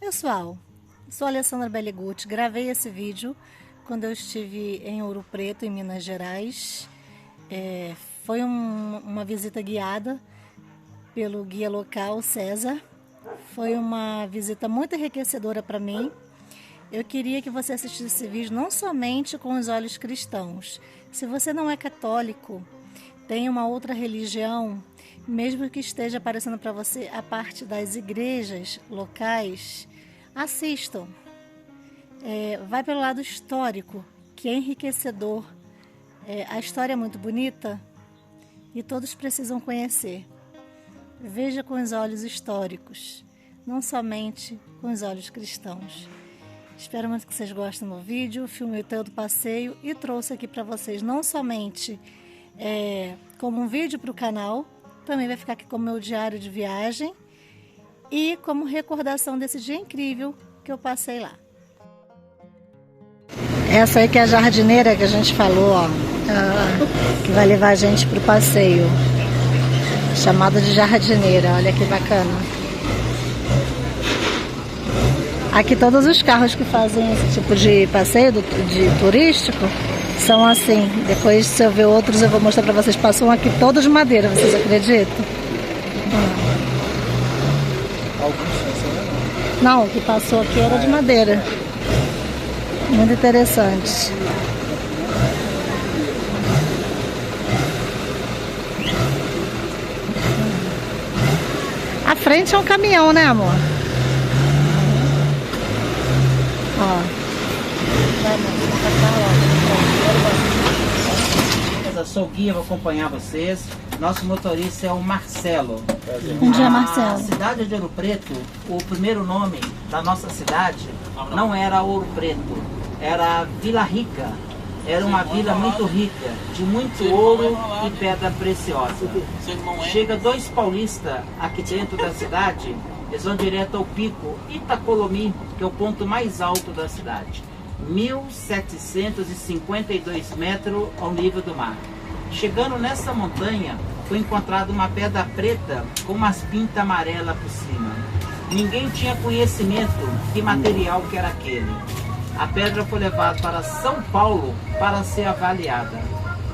Pessoal, sou Alessandra Bellegutti, gravei esse vídeo quando eu estive em Ouro Preto, em Minas Gerais. Foi uma visita guiada pelo guia local, César. Foi uma visita muito enriquecedora para mim. Eu queria que você assistisse esse vídeo não somente com os olhos cristãos. Se você não é católico, tem uma outra religião, mesmo que esteja aparecendo para você a parte das igrejas locais, assistam. Vai pelo lado histórico, que é enriquecedor. A história é muito bonita e todos precisam conhecer. Veja com os olhos históricos, não somente com os olhos cristãos. Espero muito que vocês gostem do vídeo. Filmei todo o passeio e trouxe aqui para vocês não somente como um vídeo para o canal, também vai ficar aqui como meu diário de viagem e como recordação desse dia incrível que eu passei lá. Essa aí que é a jardineira que a gente falou, ó, que vai levar a gente para o passeio, chamada de jardineira. Olha que bacana. Aqui todos os carros que fazem esse tipo de passeio de turístico são assim. Depois, se eu ver outros, eu vou mostrar para vocês. Passam aqui todos de madeira, vocês acreditam? Não, o que passou aqui era de madeira. Muito interessante. A frente é um caminhão, né, amor? Ó. Eu sou guia, vou acompanhar vocês. Nosso motorista é o Marcelo. Bom dia, Marcelo. A cidade de Ouro Preto, o primeiro nome da nossa cidade não era Ouro Preto, era Vila Rica. Era uma vila muito rica, de muito ouro e pedra preciosa. Chega 2 paulistas aqui dentro da cidade, eles vão direto ao pico Itacolomi, que é o ponto mais alto da cidade. 1.752 metros ao nível do mar. Chegando nessa montanha, foi encontrada uma pedra preta com umas pintas amarelas por cima. Ninguém tinha conhecimento que material que era aquele. A pedra foi levada para São Paulo para ser avaliada.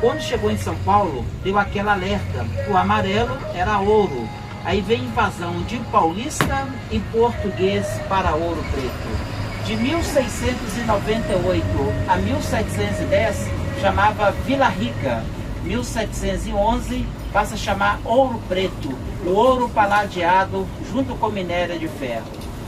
Quando chegou em São Paulo, deu aquele alerta. O amarelo era ouro. Aí veio invasão de paulista e português para Ouro Preto. De 1698 a 1710, chamava Vila Rica. 1711, passa a chamar Ouro Preto. O ouro paladeado junto com minério de ferro.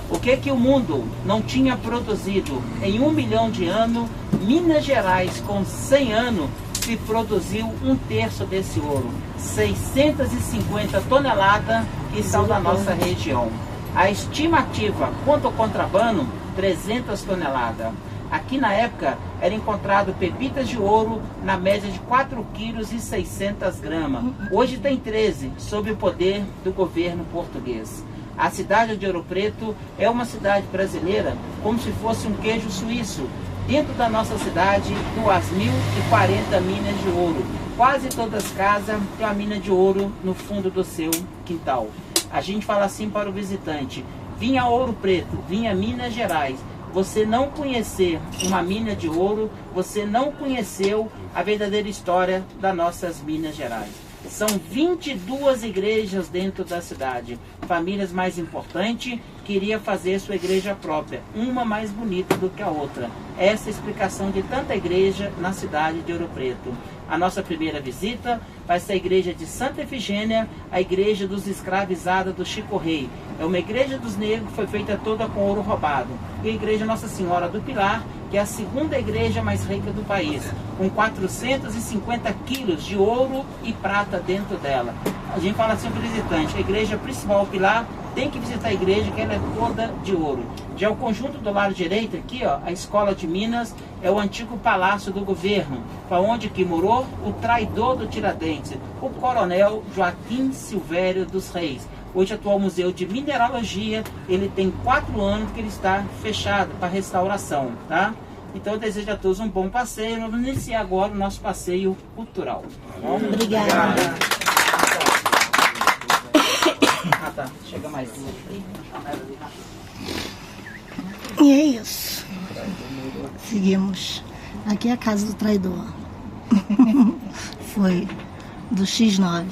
O que o mundo não tinha produzido em 1 milhão de anos, Minas Gerais, com 100 anos, se produziu 1/3 desse ouro. 650 toneladas que são da nossa região. A estimativa quanto ao contrabando, 300 toneladas. Aqui na época era encontrado pepitas de ouro na média de 4,6 kg. Hoje tem 13, sob o poder do governo português. A cidade de Ouro Preto é uma cidade brasileira como se fosse um queijo suíço. Dentro da nossa cidade, 2.040 minas de ouro. Quase todas as casas têm uma mina de ouro no fundo do seu quintal. A gente fala assim para o visitante: vinha a Ouro Preto, vinha Minas Gerais. Você não conhecer uma mina de ouro, você não conheceu a verdadeira história das nossas Minas Gerais. São 22 igrejas dentro da cidade. Famílias mais importantes queriam fazer sua igreja própria, uma mais bonita do que a outra. Essa é a explicação de tanta igreja na cidade de Ouro Preto. A nossa primeira visita vai ser a igreja de Santa Efigênia, a igreja dos escravizados do Chico Rei. É uma igreja dos negros que foi feita toda com ouro roubado. E a igreja Nossa Senhora do Pilar, que é a segunda igreja mais rica do país, com 450 quilos de ouro e prata dentro dela. A gente fala assim para o visitante: a igreja principal Pilar tem que visitar a igreja, que ela é toda de ouro. Já o conjunto do lado direito aqui, ó, a Escola de Minas, é o antigo palácio do governo, para onde que morou o traidor do Tiradentes, o coronel Joaquim Silvério dos Reis. Hoje atual museu de mineralogia, ele tem 4 anos que ele está fechado para restauração, tá? Então eu desejo a todos um bom passeio. Vamos iniciar agora o nosso passeio cultural. Obrigada. Ah, tá. Chega mais. E é isso. Seguimos. Aqui é a casa do traidor. Foi do X9.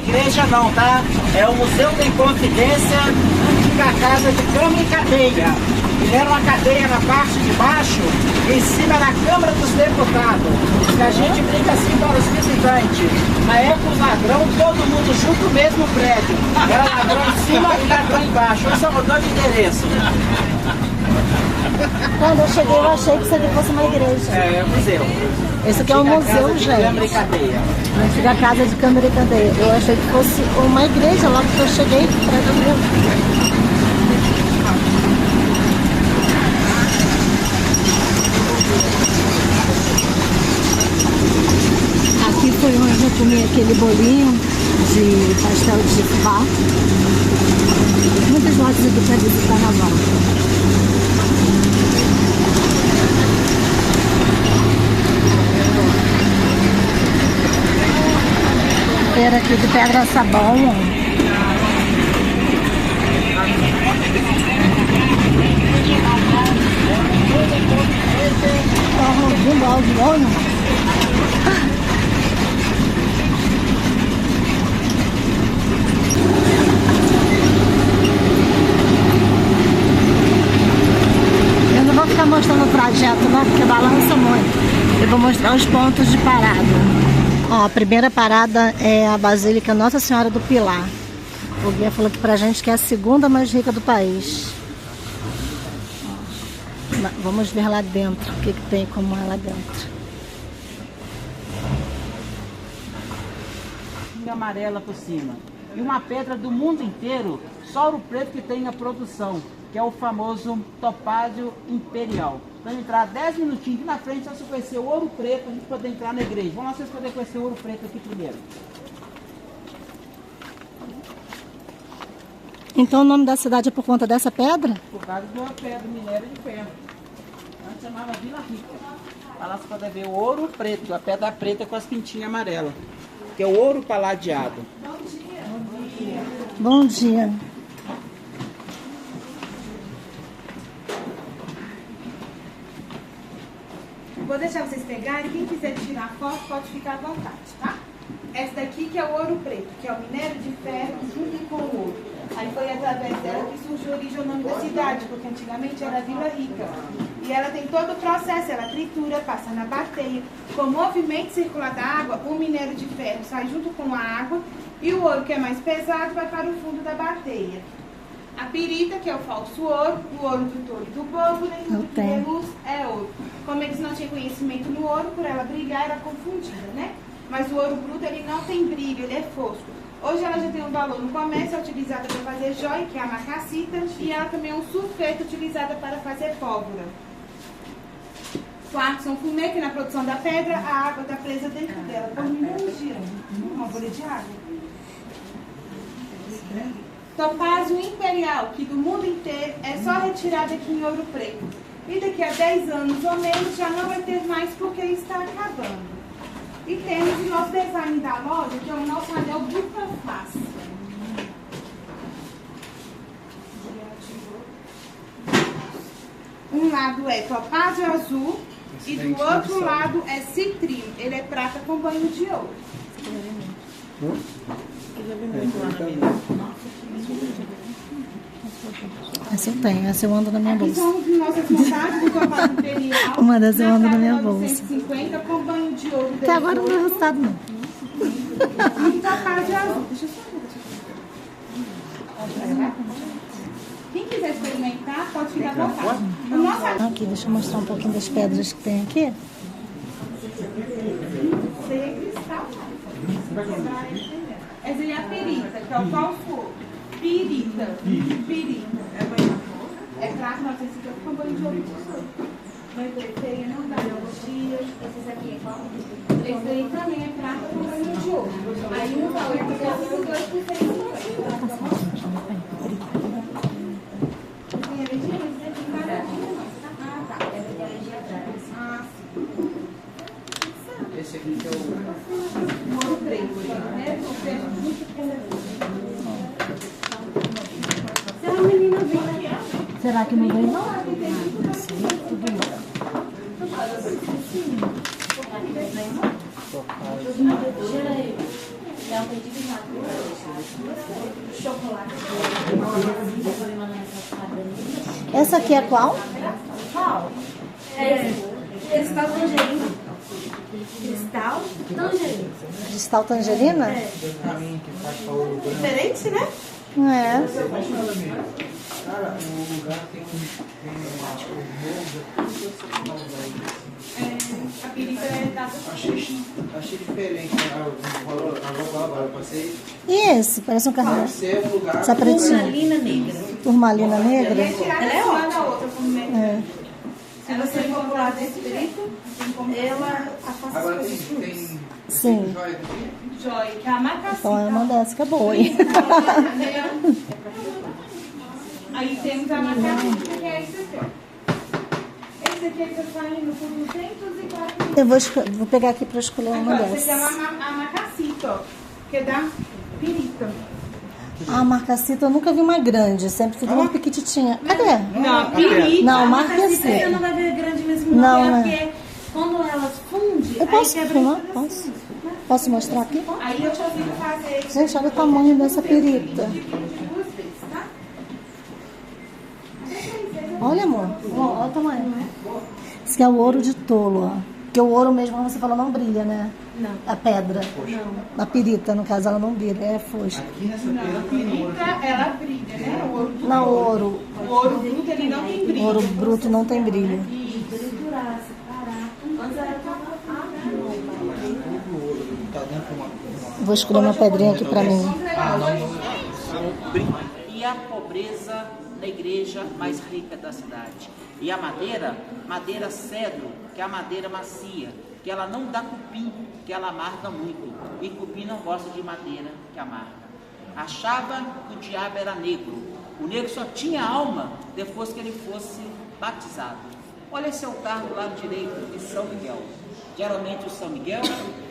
Igreja não, tá? É o Museu da Inconfidência, antiga casa de Câmara e Cadeia. E era uma cadeia na parte de baixo, e em cima era a Câmara dos Deputados. E a gente brinca assim para os visitantes. Na época o ladrão, todo mundo junto no mesmo prédio. Era ladrão em cima e ladrão embaixo. Hoje só mudou de endereço. Quando eu cheguei, eu achei que isso aqui fosse uma igreja. É o museu. Esse aqui é um museu, gente. Câmara e Cadeia. Antiga casa de Câmara e Cadeia. Eu achei que fosse uma igreja logo que eu cheguei para ver. Aqui foi onde eu comi aquele bolinho de pastel de fubá. Muitas lojas aqui para visitar na volta. Feira aqui de Pedra Sabão. Tá ouvindo áudio, não? Eu não vou ficar mostrando o trajeto não, porque balança muito. Eu vou mostrar os pontos de parada. Ó, a primeira parada é a Basílica Nossa Senhora do Pilar. O guia falou aqui pra gente que é a segunda mais rica do país. Vamos ver lá dentro, o que tem como é lá dentro. Amarela por cima. E uma pedra do mundo inteiro, só Ouro Preto que tem a produção, que é o famoso topázio imperial. Vamos entrar 10 minutinhos aqui na frente, só se conhecer o Ouro Preto, para a gente poder entrar na igreja. Vamos lá, vocês poderem conhecer o Ouro Preto aqui primeiro. Então o nome da cidade é por conta dessa pedra? Por causa de uma pedra, minério de ferro. Antes chamava Vila Rica. Lá você pode ver o Ouro Preto, a pedra preta com as pintinhas amarelas. Que é o ouro paladeado. Bom dia. Bom dia. Bom dia. Vou deixar vocês pegarem, quem quiser tirar foto pode ficar à vontade, tá? Essa daqui que é o ouro preto, que é o minério de ferro junto com o ouro. Aí foi através dela que surgiu a origem o nome da cidade, porque antigamente era Vila Rica. E ela tem todo o processo, ela tritura, passa na bateia. Com o movimento circular da água, o minério de ferro sai junto com a água e o ouro, que é mais pesado, vai para o fundo da bateia. A pirita, que é o falso ouro, o ouro do touro e do bambu, né? Tudo que é luz é ouro. Como eles não tinham conhecimento no ouro, por ela brilhar, era confundida, né? Mas o ouro bruto, ele não tem brilho, ele é fosco. Hoje ela já tem um valor no comércio, é utilizada para fazer joia, que é a macassita, e ela também é um sulfeto utilizada para fazer pólvora. Quartzo são fumê, que na produção da pedra, a água está presa dentro dela por minutos. Uma bolha de água. Topázio imperial, que do mundo inteiro é só retirado aqui em Ouro Preto. E daqui a 10 anos ou menos já não vai ter mais porque está acabando. E temos o nosso design da loja, que é o nosso anel dupla face. Um lado é topázio azul e do outro lado é citrino. Ele é prata com banho de ouro. Essa eu tenho, essa eu ando na minha bolsa. Aqui são nossas montagens do topázio imperial. Uma das eu ando na minha bolsa. 950 com banho de ouro. Até agora não deu resultado não. E topázio azul. Deixa eu só ver. Quem quiser experimentar, pode ficar à vontade. O nosso Aqui, deixa eu mostrar um pouquinho das pedras que tem aqui. cristal. Essa é a perita, que é o falso ouro. Pirita. Pirita. É prata, 950 com banho de ouro. Mas feia não dá, esses aqui é qual? Esse daí também é prata com banho de ouro. Aí um dá 8 peças e 2 por 6 Tem alergia, mas é de alergia não. Ah, tá. Essa é de alergia atrás. Ah, sim. Esse aqui que é o Ouro preto, né? Se a menina vem, Será que não vem não? Essa aqui é qual? qual? Cristal tangerina. Cristal tangerina. Cristal tangerina? Diferente, né? É. Cara, o lugar tem A pirita é da... achei diferente, né? Eu passei. E esse? Parece um carneiro. Esse é um lugar. Essa pretinha. Turmalina negra. Turmalina negra? Ela é ótima. Outra, se você for pular desse perito, ela afasta Agora as tem coisas. Sim. joia aqui. Joia, que é a macaxita. Então é uma dessas que é boa, hein? Aí temos a macaxita, que é esse aqui, ó. Esse aqui está saindo por 204. Eu vou pegar aqui para escolher uma Agora, esse é dessas. a macaxita, ó, que é da pirita. A marcacita eu nunca vi uma grande, sempre vi uma pequititinha. Cadê? Não, pirita. Não, a marca macaxita assim. você não vai ver grande mesmo, Não, não. é. Porque quando elas fundem, Eu posso aí quebra filmar? em Posso? pedacinhos, né? Posso mostrar aqui? Aí eu consigo fazer Gente, olha o tamanho dessa perita. de 2 vezes, tá? Olha, amor. Olha o tamanho. Esse aqui é o ouro de tolo, ó. Porque o ouro mesmo, como você falou, não brilha, né? Não. A pedra. Não. A perita, no caso, ela não brilha, é fosca. Aqui nessa Não, a pirita, ela brilha, né? O ouro do Não, o ouro. O ouro bruto, ele não tem brilho. O ouro bruto não tem brilho. Triturar, separar. Antes era tá dentro de uma. Vou escolher uma pedrinha aqui pra mim. E a pobreza da igreja mais rica da cidade. E a madeira, madeira cedro, que é a madeira macia, que ela não dá cupim, que ela amarga muito. E cupim não gosta de madeira que amarga. Achava que o diabo era negro. O negro só tinha alma depois que ele fosse batizado. Olha esse altar do lado direito de São Miguel. Geralmente o São Miguel,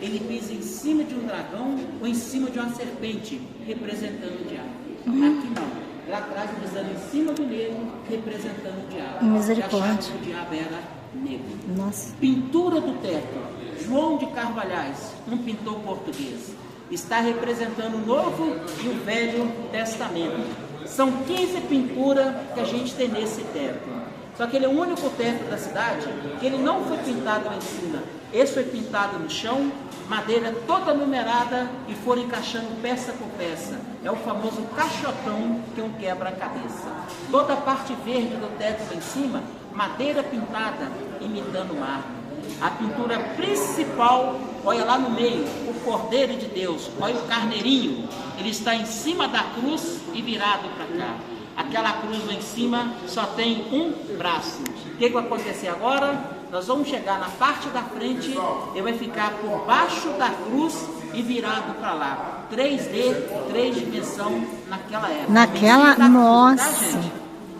ele pisa em cima de um dragão ou em cima de uma serpente, representando o diabo. Aqui não. Lá atrás pisando em cima do negro, representando o diabo. Misericórdia. Que achava que o diabo era negro. Nossa. Pintura do teto. João de Carvalhais, um pintor português. Está representando o Novo e o Velho Testamento. São 15 pinturas que a gente tem nesse teto. Só que ele é o único teto da cidade que ele não foi pintado lá em cima. Esse foi pintado no chão, madeira toda numerada e foram encaixando peça por peça. É o famoso caixotão, que é um quebra-cabeça. Toda a parte verde do teto lá em cima, madeira pintada, imitando mármore. A pintura principal, olha lá no meio, o Cordeiro de Deus, olha o carneirinho, ele está em cima da cruz e virado para cá. Aquela cruz lá em cima só tem um braço. O que vai acontecer agora? Nós vamos chegar na parte da frente, ele vai ficar por baixo da cruz e virado para lá. 3D, 3 dimensões naquela época. Naquela, Cruz, nossa. tá, gente?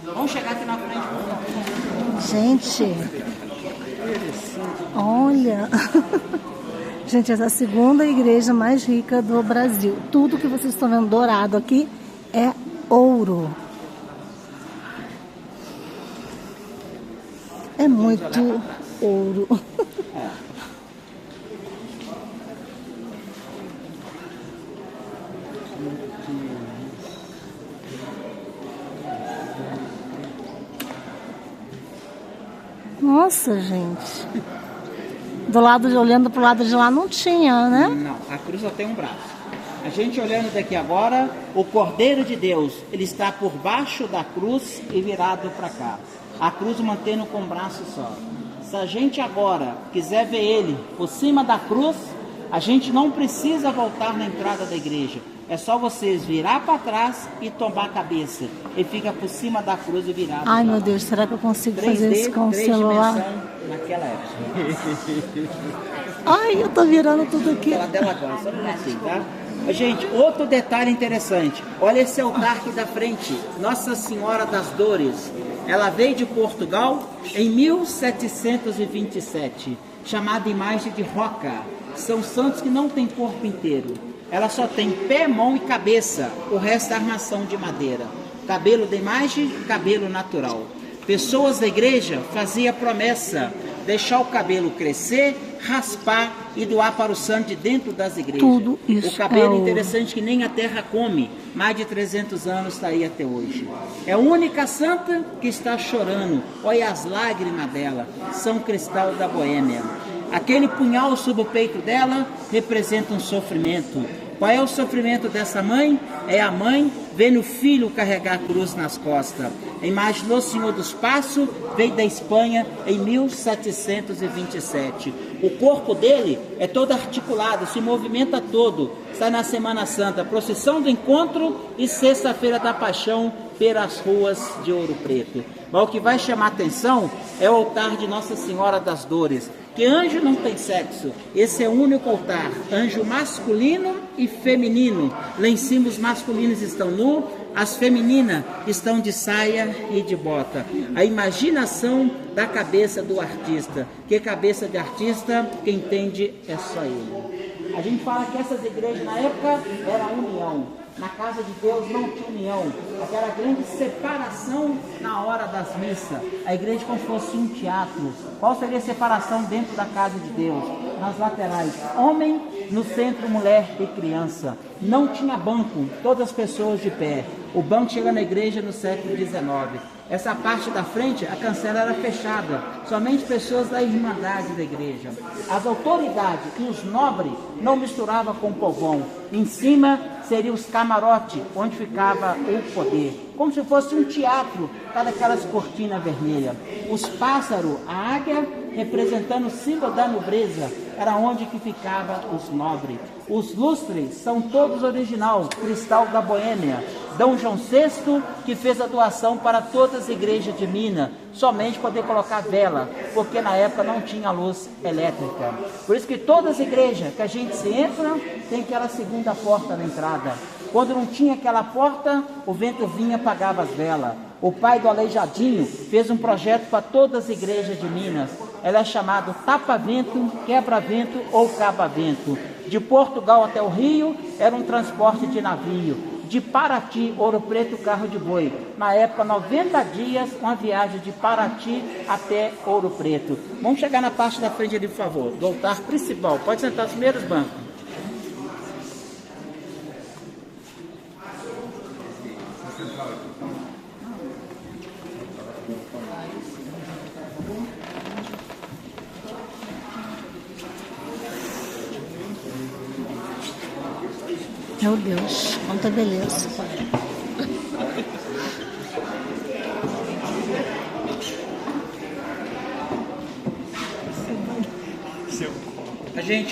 Vamos chegar aqui na frente. Gente, olha. Gente, essa é a segunda igreja mais rica do Brasil. Tudo que vocês estão vendo dourado aqui é ouro. É muito ouro. Nossa, gente. Do lado de, olhando pro lado de lá não tinha, né? Não, a cruz só tem um braço. A gente olhando daqui agora, o Cordeiro de Deus, ele está por baixo da cruz e virado para cá. A cruz mantendo com um braço só. Se a gente agora quiser ver ele por cima da cruz, a gente não precisa voltar na entrada da igreja. É só vocês virar para trás e tombar a cabeça. Ele fica por cima da cruz e virado. Ai, pra meu lá. Deus, será que eu consigo 3D, fazer isso com o 3 celular? dimensão naquela época. Ai, eu tô virando tudo aqui. Aquela dela agora, só pra assim, tá? Gente, outro detalhe interessante. Olha esse altar aqui da frente. Nossa Senhora das Dores. Ela veio de Portugal em 1727, chamada imagem de Roca. São santos que não têm corpo inteiro. ela só tem pé, mão e cabeça, o resto é armação de madeira. Cabelo da imagem, cabelo natural. Pessoas da igreja faziam a promessa, deixar o cabelo crescer, raspar e doar para o santo de dentro das igrejas. Tudo isso o cabelo é interessante que nem a terra come, mais de 300 anos está aí até hoje. É a única santa que está chorando, olha as lágrimas dela, São Cristal da Boêmia. Aquele punhal sob o peito dela representa um sofrimento. Qual é o sofrimento dessa mãe? É a mãe vendo o filho carregar a cruz nas costas. A imagem do Senhor dos Passos veio da Espanha em 1727. O corpo dele é todo articulado, se movimenta todo. Está na Semana Santa, procissão do encontro e sexta-feira da paixão pelas ruas de Ouro Preto. Mas o que vai chamar atenção é o altar de Nossa Senhora das Dores. Que anjo não tem sexo, esse é o único altar, anjo masculino e feminino. Lá em cima os masculinos estão nus, as femininas estão de saia e de bota. A imaginação da cabeça do artista, que cabeça de artista, quem entende é só ele. A gente fala que essas igrejas na época era união. Na casa de Deus não tinha união, aquela grande separação na hora das missas. A igreja como se fosse um teatro. Qual seria a separação dentro da casa de Deus? Nas laterais, homem, no centro, mulher e criança. Não tinha banco, todas as pessoas de pé. O banco chega na igreja no século XIX. Essa parte da frente, a cancela era fechada, somente pessoas da irmandade da igreja. As autoridades e os nobres não misturavam com o povão. Em cima seriam os camarotes, onde ficava o poder. Como se fosse um teatro, cada aquelas cortinas vermelhas. Os pássaros, a águia, representando o símbolo da nobreza, era onde que ficava os nobres. Os lustres são todos original, Cristal da Boêmia. D. João VI, que fez a doação para todas as igrejas de Minas, somente poder colocar vela, porque na época não tinha luz elétrica. Por isso que todas as igrejas que a gente se entra, tem aquela segunda porta na entrada. Quando não tinha aquela porta, o vento vinha e apagava as velas. O pai do Aleijadinho fez um projeto para todas as igrejas de Minas. Ela é chamada tapa-vento, quebra-vento ou caba-vento. De Portugal até o Rio, era um transporte de navio. De Paraty, Ouro Preto, carro de boi. Na época, 90 dias, uma viagem de Paraty até Ouro Preto. Vamos chegar na parte da frente ali, por favor, do altar principal. Pode sentar nos primeiros bancos. Meu Deus, quanta beleza.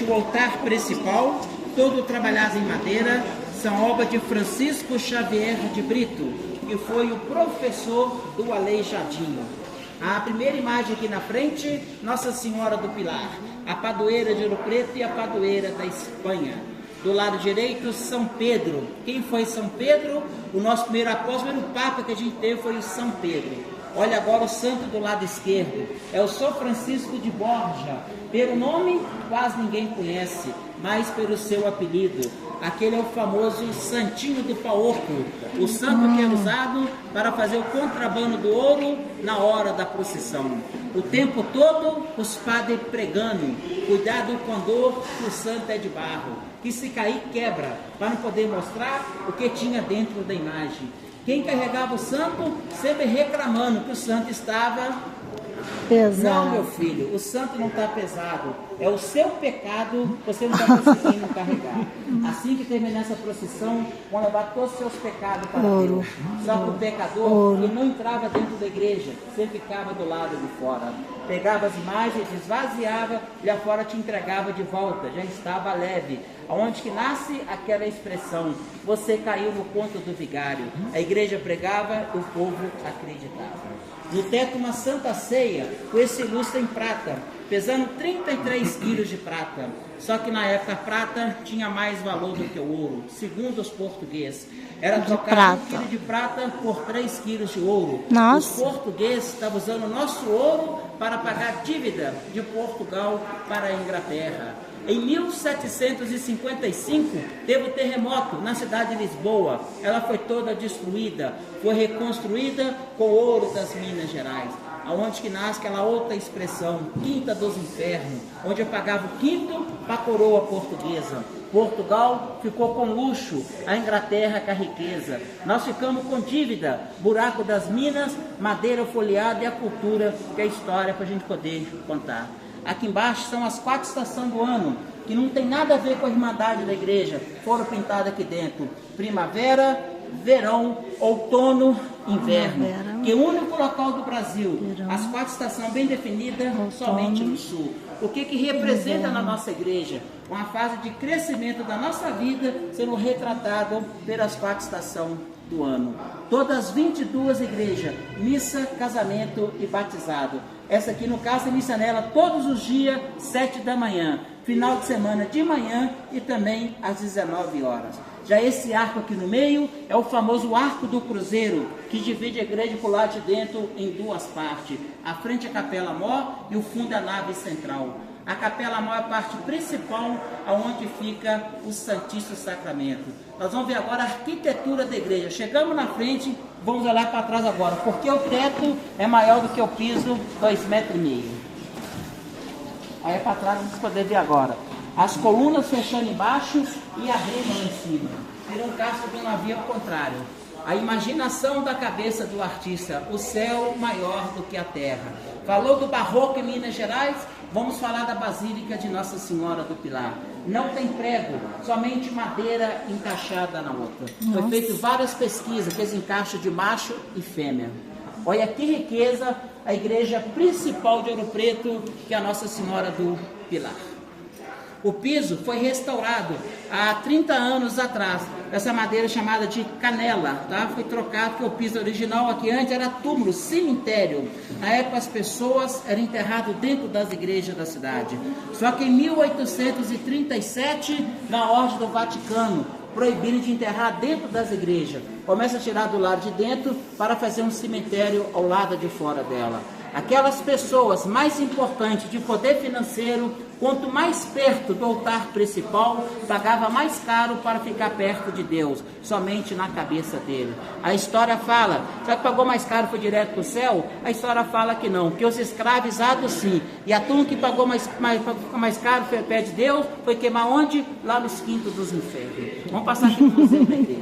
O altar principal, todo trabalhado em madeira, são obras de Francisco Xavier de Brito, que foi o professor do Aleijadinho. A primeira imagem aqui na frente, Nossa Senhora do Pilar, a padroeira de Ouro Preto e a padroeira da Espanha. Do lado direito, São Pedro. Quem foi São Pedro? O nosso primeiro apóstolo, o primeiro papa que a gente teve foi o São Pedro. Olha agora o santo do lado esquerdo. É o São Francisco de Borja. Pelo nome, quase ninguém conhece, mas pelo seu apelido. Aquele é o famoso Santinho do Paorco, o santo que é usado para fazer o contrabando do ouro na hora da procissão. O tempo todo, os padres pregando, cuidado com a dor, que o santo é de barro, que se cair quebra, para não poder mostrar o que tinha dentro da imagem. Quem carregava o santo, sempre reclamando que o santo estava pesado. Não, meu filho, o santo não está pesado. É o seu pecado, você não está conseguindo carregar. Assim que terminar essa procissão, vão levar todos os seus pecados para Deus. Só que o pecador, ele não entrava dentro da igreja, você ficava do lado de fora. Pegava as imagens, esvaziava e lá fora te entregava de volta. Já estava leve. Aonde que nasce aquela expressão? Você caiu no conto do vigário. A igreja pregava e o povo acreditava. No teto uma santa ceia com esse lustre em prata, pesando 33 quilos de prata. Só que na época a prata tinha mais valor do que o ouro, segundo os portugueses. Era trocado 1 quilo de prata por 3 quilos de ouro. Nossa. Os portugueses estavam usando o nosso ouro para pagar dívida de Portugal para a Inglaterra. Em 1755, teve o terremoto na cidade de Lisboa. Ela foi toda destruída, foi reconstruída com ouro das Minas Gerais. Aonde que nasce aquela outra expressão, quinta dos infernos, onde eu pagava o quinto para a coroa portuguesa. Portugal ficou com luxo, a Inglaterra com a riqueza. Nós ficamos com dívida, buraco das minas, madeira folheada e a cultura, que é a história para a gente poder contar. Aqui embaixo são as 4 estações do ano, que não tem nada a ver com a irmandade da igreja, foram pintadas aqui dentro. Primavera, verão, outono, inverno, que é o único local do Brasil, as 4 estações bem definidas, somente no sul. O que representa na nossa igreja? Uma fase de crescimento da nossa vida sendo retratado pelas 4 estações do ano. Todas as 22 igrejas, missa, casamento e batizado. Essa aqui no caso é missa nela todos os dias, 7 da manhã, final de semana de manhã e também às 19 horas. Já esse arco aqui no meio é o famoso arco do cruzeiro, que divide a igreja por lá de dentro em 2 partes. A frente é a capela mor e o fundo é a nave central. A capela mor é a parte principal, onde fica o Santíssimo Sacramento. Nós vamos ver agora a arquitetura da igreja. Chegamos na frente, vamos olhar para trás agora, porque o teto é maior do que o piso, 2,5 metros. Aí para trás vocês podem ver agora. As colunas fechando embaixo e a rede lá em cima. Seria um casco de um navio ao contrário. A imaginação da cabeça do artista, o céu maior do que a terra. Falou do barroco em Minas Gerais, vamos falar da Basílica de Nossa Senhora do Pilar. Não tem prego, somente madeira encaixada na outra. Foi feito várias pesquisas, que eles encaixam de macho e fêmea. Olha que riqueza, a igreja principal de Ouro Preto, que é a Nossa Senhora do Pilar. O piso foi restaurado há 30 anos atrás, essa madeira chamada de canela, tá? Foi trocado, porque o piso original aqui antes era túmulo, cemitério. Na época as pessoas eram enterradas dentro das igrejas da cidade. Só que em 1837, na ordem do Vaticano, proibiram de enterrar dentro das igrejas. Começa a tirar do lado de dentro para fazer um cemitério ao lado de fora dela. Aquelas pessoas mais importantes de poder financeiro, quanto mais perto do altar principal, pagava mais caro para ficar perto de Deus, somente na cabeça dele. A história fala, será que pagou mais caro foi direto para o céu? A história fala que não, que os escravizados sim, e a turma que pagou mais caro foi perto de Deus, foi queimar onde? Lá nos quintos dos infernos. Vamos passar aqui no museu da igreja.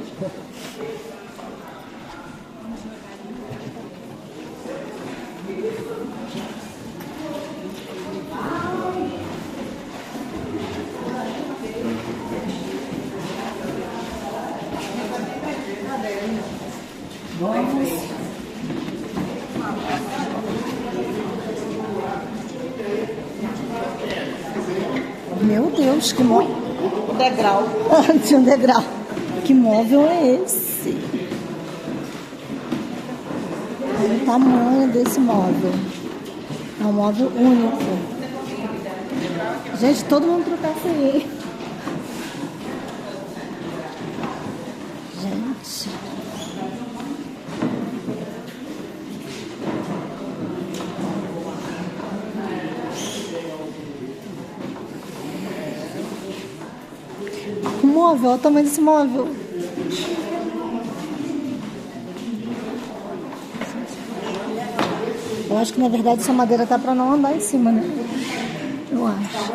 Meu Deus, que móvel. O degrau. Tinha um degrau. Que móvel é esse? Olha o tamanho desse móvel. É um móvel único. Gente, todo mundo trocasse aí. Gente. O móvel, olha o tamanho desse móvel. Eu acho que na verdade essa madeira tá para não andar em cima, né? Eu acho.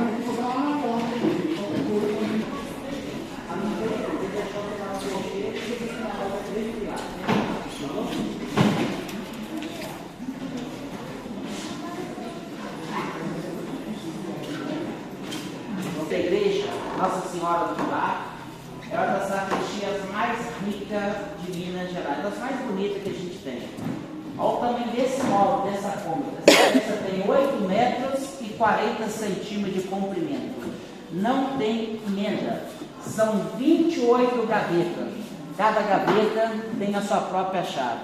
Nossa igreja, Nossa Senhora do Pilar, é uma das sacristias mais ricas de Minas Gerais, das mais bonitas que a gente tem. Olha o tamanho desse móvel, dessa cômoda. Essa peça tem 8 metros e 40 centímetros de comprimento. Não tem emenda. São 28 gavetas. Cada gaveta tem a sua própria chave.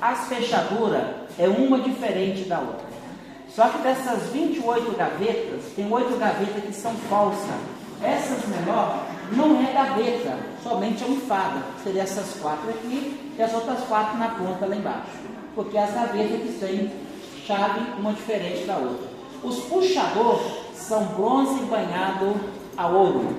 As fechaduras é uma diferente da outra. Só que dessas 28 gavetas, tem 8 gavetas que são falsas. Essas menores não é gaveta, somente almofada. Seria essas 4 aqui e as outras 4 na ponta lá embaixo. Porque as gavetas que têm chave uma diferente da outra. Os puxadores são bronze banhado a ouro.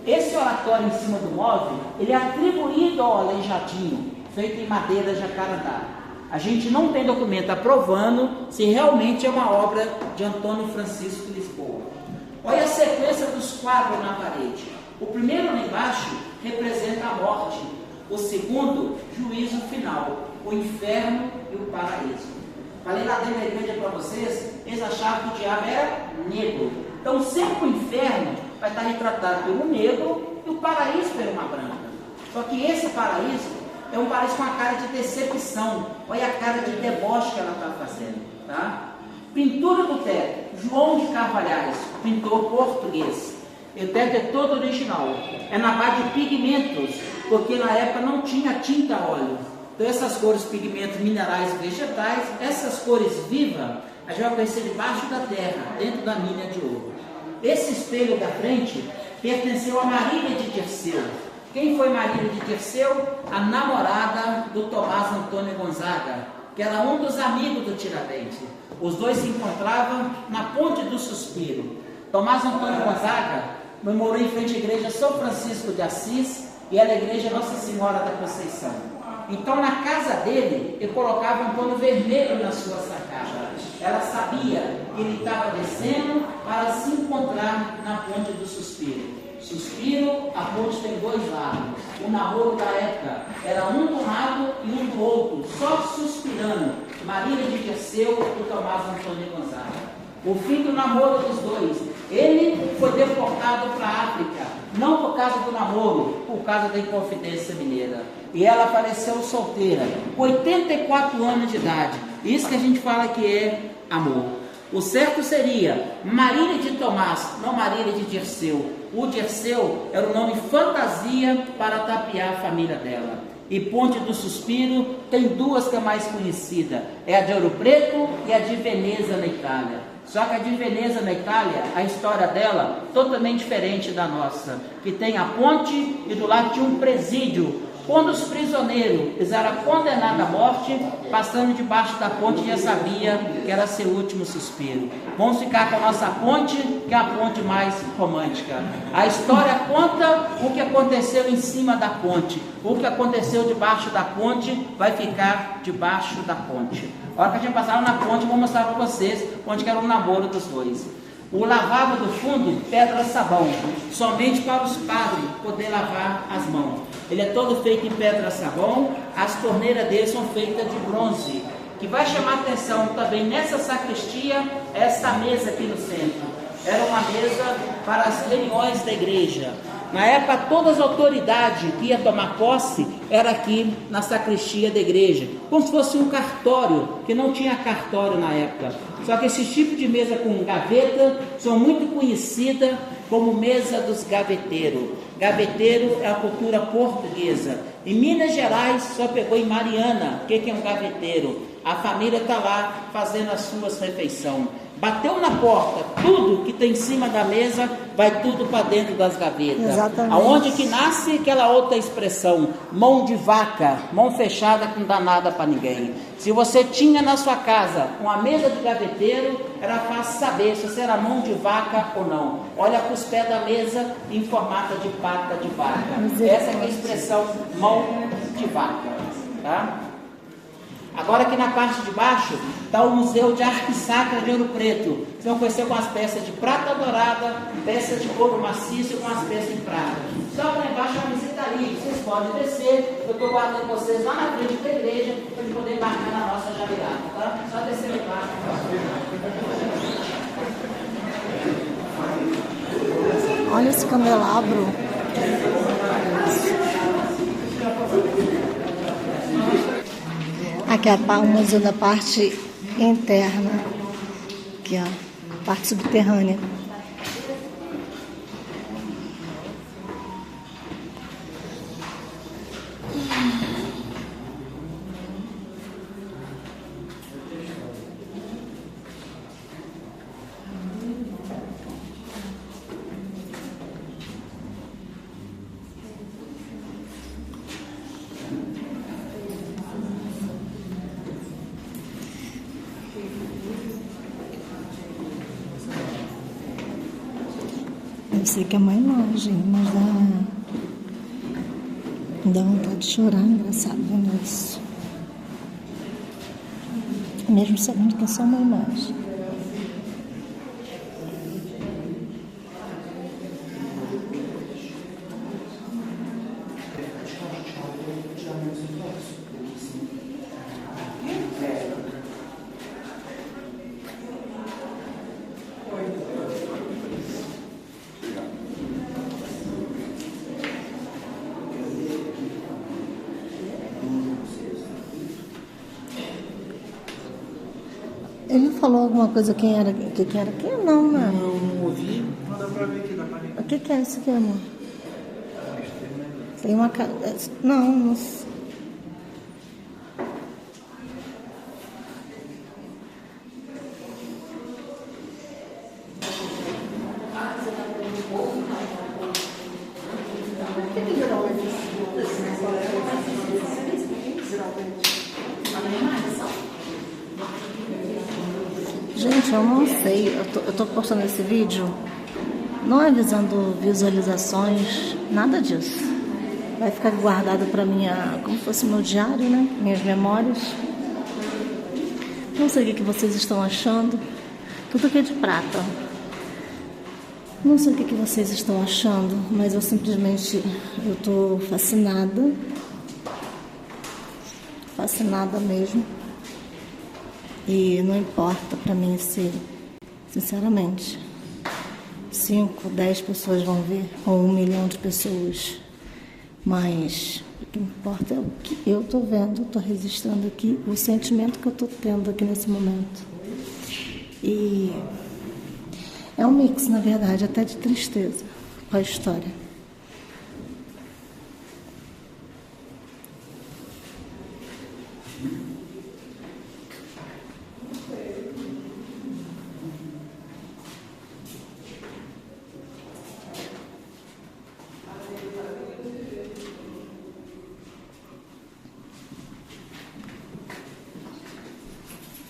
Esse oratório em cima do móvel, ele é atribuído ao aleijadinho, feito em madeira jacarandá. A gente não tem documento aprovando se realmente é uma obra de Antônio Francisco Lisboa. Olha a sequência dos quadros na parede. O primeiro lá embaixo representa a morte. O segundo, juízo final, o inferno e o paraíso. Falei lá dentro da igreja para vocês, eles achavam que o diabo era negro. Então sempre o inferno vai estar retratado pelo negro e o paraíso pelo uma branca. Só que esse paraíso é um paraíso com a cara de decepção. Olha a cara de deboche que ela está fazendo. Tá? Pintura do teto, João de Carvalhais, pintor português. O teto é todo original. É na base de pigmentos, porque na época não tinha tinta a óleo. Então essas cores, pigmentos minerais e vegetais, essas cores vivas, a gente vai conhecer debaixo da terra, dentro da mina de ouro. Esse espelho da frente pertenceu a Marília de Dirceu. Quem foi Marília de Dirceu? A namorada do Tomás Antônio Gonzaga, que era um dos amigos do Tiradentes. Os dois se encontravam na Ponte do Suspiro. Tomás Antônio Gonzaga morou em frente à igreja São Francisco de Assis e era a igreja Nossa Senhora da Conceição. Então na casa dele, ele colocava um pano vermelho na sua sacada. Ela sabia que ele estava descendo para se encontrar na Ponte do Suspiro. Suspiro, a ponte tem dois lados. O namoro da época era um do lado e um do outro, só suspirando. Marília de Dirceu e Tomás Antônio Gonzaga. O fim do namoro dos dois. Ele foi deportado para a África, não por causa do namoro, por causa da Inconfidência Mineira. E ela faleceu solteira, com 84 anos de idade. Isso que a gente fala que é amor. O certo seria Marília de Tomás, não Marília de Dirceu. O Dirceu era o nome fantasia para tapear a família dela. E Ponte do Suspiro tem duas que é mais conhecida. É a de Ouro Preto e a de Veneza, na Itália. Só que a de Veneza, na Itália, a história dela totalmente diferente da nossa. Que tem a ponte e do lado tinha um presídio. Quando os prisioneiros eles eram condenados à morte, passando debaixo da ponte já sabia que era seu último suspiro. Vamos ficar com a nossa ponte, que é a ponte mais romântica. A história conta o que aconteceu em cima da ponte. O que aconteceu debaixo da ponte vai ficar debaixo da ponte. A hora que a gente passar na ponte, vou mostrar para vocês onde que era o namoro dos dois. O lavabo do fundo, pedra-sabão, somente para os padres poder lavar as mãos. Ele é todo feito em pedra-sabão, as torneiras dele são feitas de bronze. Que vai chamar atenção também nessa sacristia, esta mesa aqui no centro. Era uma mesa para as reuniões da igreja. Na época, todas as autoridades que iam tomar posse era aqui na sacristia da igreja, como se fosse um cartório, que não tinha cartório na época. Só que esse tipo de mesa com gaveta são muito conhecidas como mesa dos gaveteiros. Gaveteiro é a cultura portuguesa. Em Minas Gerais só pegou em Mariana. O que é um gaveteiro? A família está lá fazendo as suas refeições. Bateu na porta, tudo que tem em cima da mesa vai tudo para dentro das gavetas. Exatamente. Aonde que nasce aquela outra expressão, mão de vaca, mão fechada com danada para ninguém. Se você tinha na sua casa uma mesa de gaveteiro, era fácil saber se você era mão de vaca ou não. Olha para os pés da mesa em formato de pata de vaca. Essa é a expressão mão de vaca, tá? Agora aqui na parte de baixo está o Museu de Arte Sacra de Ouro Preto. Vocês vão conhecer com as peças de prata dourada, peças de couro maciço e com as peças em prata. Só para embaixo a visita ali, vocês podem descer. Eu estou guardando vocês lá na frente da igreja para a gente poder embarcar na nossa javirada, tá? Só descer lá embaixo. Olha esse candelabro. Aqui é o museu da parte interna, aqui ó, parte subterrânea. Eu sei que é uma imagem, mas dá vontade de chorar, engraçado vendo isso. Mesmo sabendo que é só uma imagem. Ele falou alguma coisa, quem era? Quem era? Quem não, né? Não ouvi, não dá pra ver aqui, dá pra ver. O que é isso aqui, amor? Tem uma cara. Não sei. Gente, eu não sei. Eu tô postando esse vídeo não é visando visualizações, nada disso. Vai ficar guardado para minha, como se fosse meu diário, né? Minhas memórias. Não sei o que vocês estão achando. Tudo aqui é de prata. Não sei o que vocês estão achando, mas eu simplesmente tô fascinada. Fascinada mesmo. E não importa para mim se, sinceramente, 5, 10 pessoas vão ver, ou 1 milhão de pessoas. Mas o que importa é o que eu tô vendo, tô registrando aqui, o sentimento que eu tô tendo aqui nesse momento. E é um mix, na verdade, até de tristeza com a história.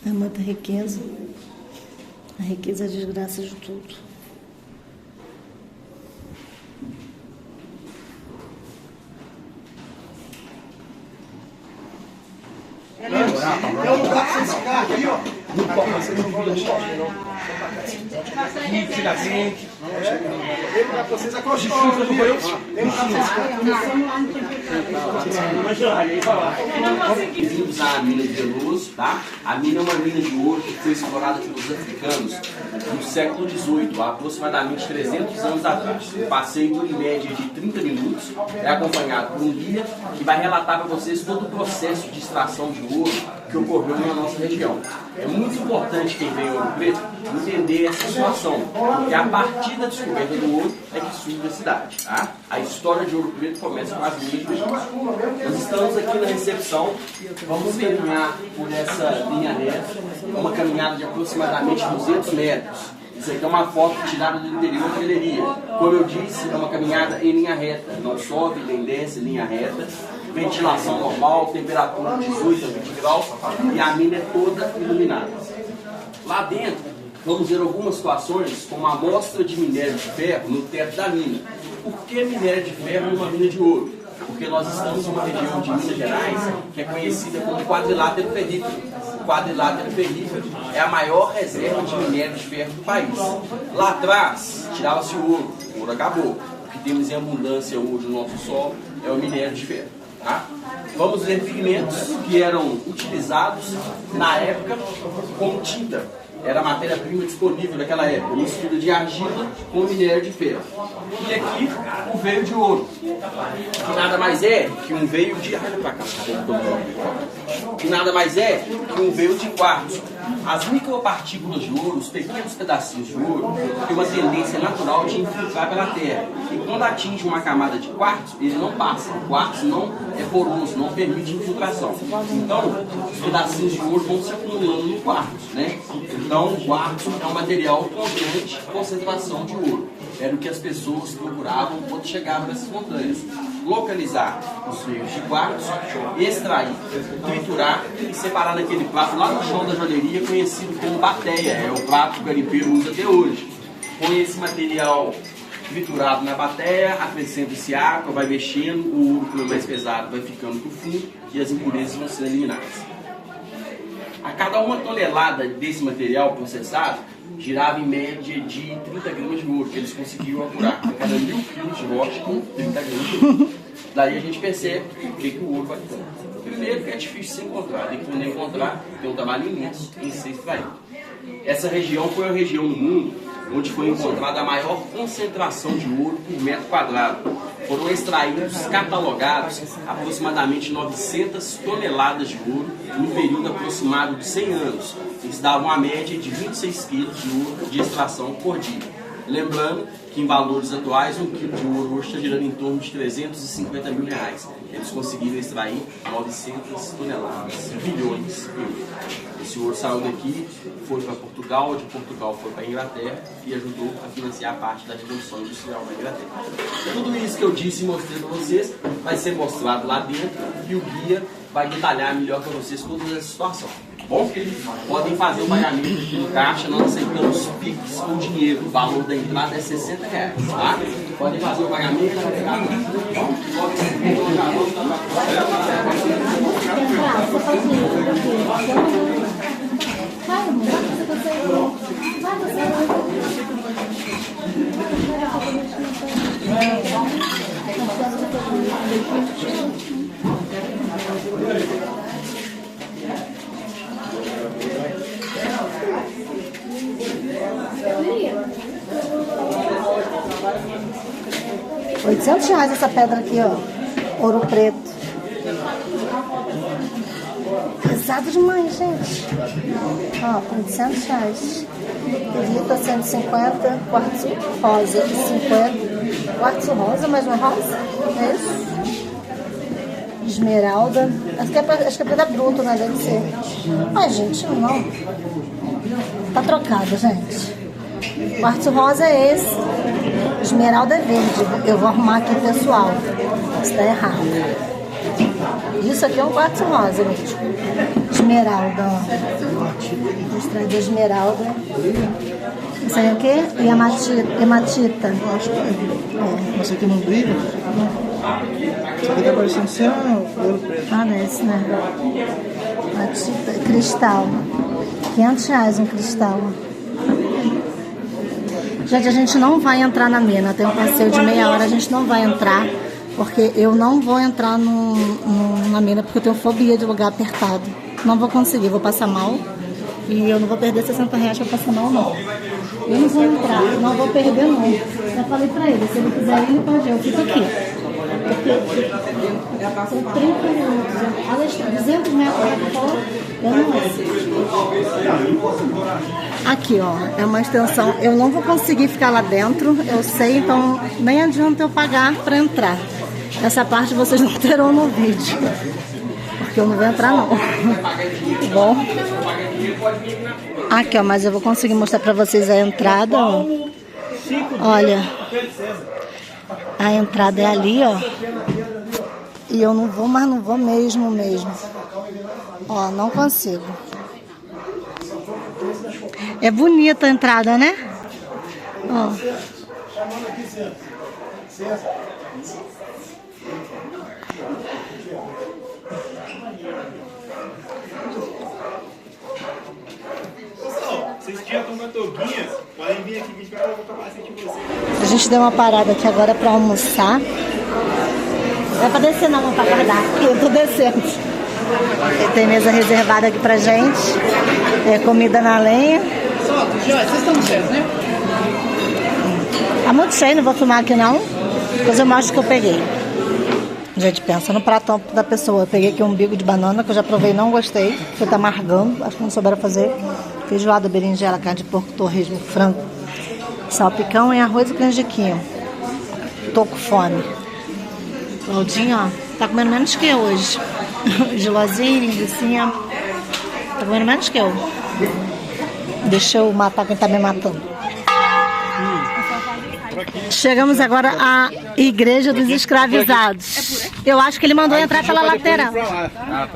É muita riqueza. A riqueza é a desgraça de tudo. Eu não dá pra você ficar aqui, ó. Não pode, você não pode deixar. Tira assim. Ele dá pra vocês a coxinha. Ele não dá pra vocês. Usar a mina de Veloso, tá? A mina é uma mina de ouro que foi explorada pelos africanos no século XVIII, há aproximadamente 300 anos atrás. O passeio por em média de 30 minutos é acompanhado por um guia que vai relatar para vocês todo o processo de extração de ouro que ocorreu na nossa região. É muito importante quem vem em Ouro Preto entender essa situação, porque a partir da descoberta do ouro é que surge a cidade, tá? A história de Ouro Preto começa com as minhas. Nós estamos aqui na recepção, vamos caminhar por essa linha reta, uma caminhada de aproximadamente 200 metros. Isso aqui é uma foto tirada do interior da galeria. Como eu disse, é uma caminhada em linha reta, não sobe nem desce, linha reta. Ventilação normal, temperatura de 18 a 20 graus e a mina é toda iluminada. Lá dentro, vamos ver algumas situações como a amostra de minério de ferro no teto da mina. Por que minério de ferro numa mina de ouro? Porque nós estamos em uma região de Minas Gerais que é conhecida como quadrilátero ferrífero. O quadrilátero ferrífero é a maior reserva de minério de ferro do país. Lá atrás, tirava-se o ouro acabou. O que temos em abundância hoje no nosso solo é o minério de ferro. Tá? Vamos ver pigmentos que eram utilizados na época como tinta. Era a matéria-prima disponível naquela época, mistura de argila com minério de ferro. E aqui o veio de ouro, que nada mais é que um veio de... que nada mais é que um veio de quartzo. As micropartículas de ouro, os pequenos pedacinhos de ouro, têm uma tendência natural de infiltrar pela terra. E quando atinge uma camada de quartzo, ele não passa. O quartzo não é poroso, não permite infiltração. Então, os pedacinhos de ouro vão se acumulando no quartzo, né? Então, o quartzo é um material com grande concentração de ouro. Era o que as pessoas procuravam quando chegavam nessas montanhas. Localizar os veios de quartzo, extrair, triturar e separar naquele prato lá no chão da joalheria conhecido como bateia. É o prato que o garimpeiro usa até hoje. Com esse material triturado na bateia, acrescenta-se água, vai mexendo, o ouro, como é mais pesado, vai ficando pro fundo e as impurezas vão sendo eliminadas. A cada 1 tonelada desse material processado, girava em média de 30 gramas de ouro, que eles conseguiram apurar. A cada 1.000 quilos de rocha, 30 gramas de ouro. Daí a gente percebe o que o ouro vai ter. Primeiro que é difícil de se encontrar, e quando encontrar, tem um trabalho imenso em ser extraído. Essa região foi a região no mundo onde foi encontrada a maior concentração de ouro por metro quadrado. Foram extraídos, catalogados, aproximadamente 900 toneladas de ouro no período aproximado de 100 anos. Isso dava uma média de 26 quilos de ouro de extração por dia. Lembrando que em valores atuais, 1 quilo de ouro hoje está girando em torno de 350 mil reais. Eles conseguiram extrair 900 toneladas, bilhões de ouro. Esse ouro saiu daqui, foi para Portugal, de Portugal foi para a Inglaterra e ajudou a financiar parte da Revolução Industrial da Inglaterra. Tudo isso que eu disse e mostrei para vocês vai ser mostrado lá dentro e o guia vai detalhar melhor para vocês toda essa situação. Bom, podem fazer o pagamento aqui no caixa, nós aceitamos Pix com dinheiro, o valor da entrada é 60 reais, tá? Podem fazer o pagamento, R$800 essa pedra aqui, ó. Ouro preto. Pesado demais, gente. Ó, R$800. Evita 150. Quartzo rosa, 50. Quartzo rosa, mas não é rosa? É isso? Esmeralda. Acho que é pedra bruta, né? Deve ser. Ai, gente, não. Tá trocado, gente. Quartzo rosa é esse. Esmeralda é verde. Eu vou arrumar aqui, pessoal. Está errado. Isso aqui é um quartzo rosa, gente. Esmeralda, ó. Extrai da esmeralda. Isso aí é o quê? Hematita. Eu acho que é. Esse aqui não brilha? Isso aqui tá parecendo ser um ouro preto. Ah, não é esse, né? Hematita. Cristal. R$500 um cristal. Gente, a gente não vai entrar na mina. Tem um passeio de meia hora, a gente não vai entrar. Porque eu não vou entrar na mina, porque eu tenho fobia de lugar apertado. Não vou conseguir, vou passar mal. E eu não vou perder 60 reais pra passar mal, não. Eu não vou entrar, não vou perder, não. Já falei pra ele, se ele quiser ir, ele pode ir. Eu fico aqui. São 30 minutos. Olha, 200 metros pra fora, eu não vou. Aqui, ó, é uma extensão. Eu não vou conseguir ficar lá dentro, eu sei, então nem adianta eu pagar pra entrar. Essa parte vocês não terão no vídeo, porque eu não vou entrar, não. Bom. Aqui, ó, mas eu vou conseguir mostrar pra vocês a entrada, ó. Olha, a entrada é ali, ó. E eu não vou, mas não vou mesmo. Ó, não consigo. É bonita a entrada, né? Ó. Vocês tinham uma toguinha, podem vir aqui que eu vou tomar assim de vocês. A gente deu uma parada aqui agora pra almoçar. Não é pra descer não, não pra guardar. Eu tô descendo. Tem mesa reservada aqui pra gente. É comida na lenha. Vocês estão cheios, né? Tá muito cheio, não vou filmar aqui não. Depois eu mostro o que eu peguei. Gente, pensa no pratão da pessoa. Eu peguei aqui um umbigo de banana que eu já provei e não gostei. Porque tá amargando, acho que não souberam fazer. Feijoada, berinjela, carne de porco, torresmo, frango, salpicão e arroz e canjiquinho. Tô com fome. Claudinho, ó, tá comendo menos que eu hoje. Gilozinho, linguicinha. Tá comendo menos que eu. Deixa eu matar quem tá me matando. Chegamos agora à Igreja dos Escravizados. Eu acho que ele mandou entrar pela lateral.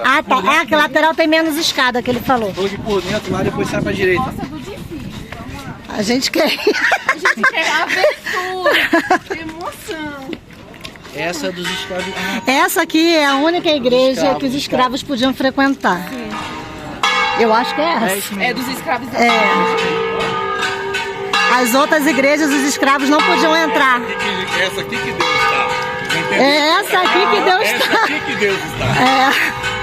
Ah, tá. Ah, que lateral tem menos escada, que ele falou. Falou que por dentro lá, depois sai pra direita. A gente quer ir. Que aventura! Que emoção! Essa é dos escravos. Essa aqui é a única igreja que os escravos podiam frequentar. Eu acho que é essa. É dos escravizados. É. As outras igrejas, os escravos não podiam entrar. Essa aqui que Deus está. É essa aqui que Deus Essa está. aqui que Deus está. É.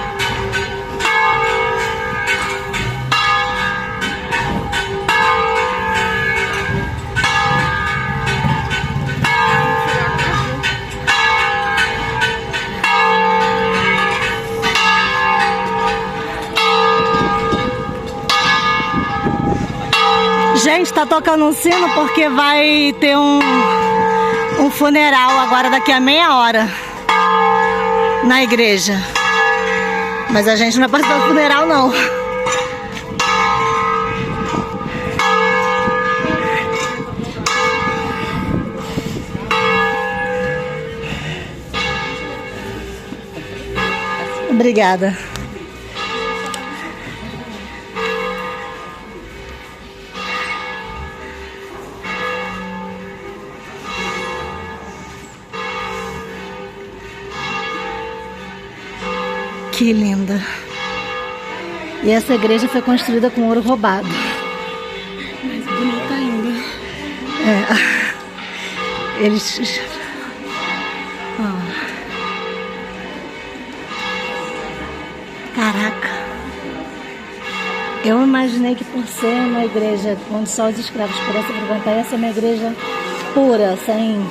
Gente, tá tocando um sino porque vai ter um funeral agora daqui a meia hora na igreja. Mas a gente não vai participar do funeral, não. Obrigada. Que linda. E essa igreja foi construída com ouro roubado. Mais bonita ainda. É. Eles... Ó. Caraca. Eu imaginei que por ser uma igreja onde só os escravos pudessem frequentar, essa é uma igreja pura, sem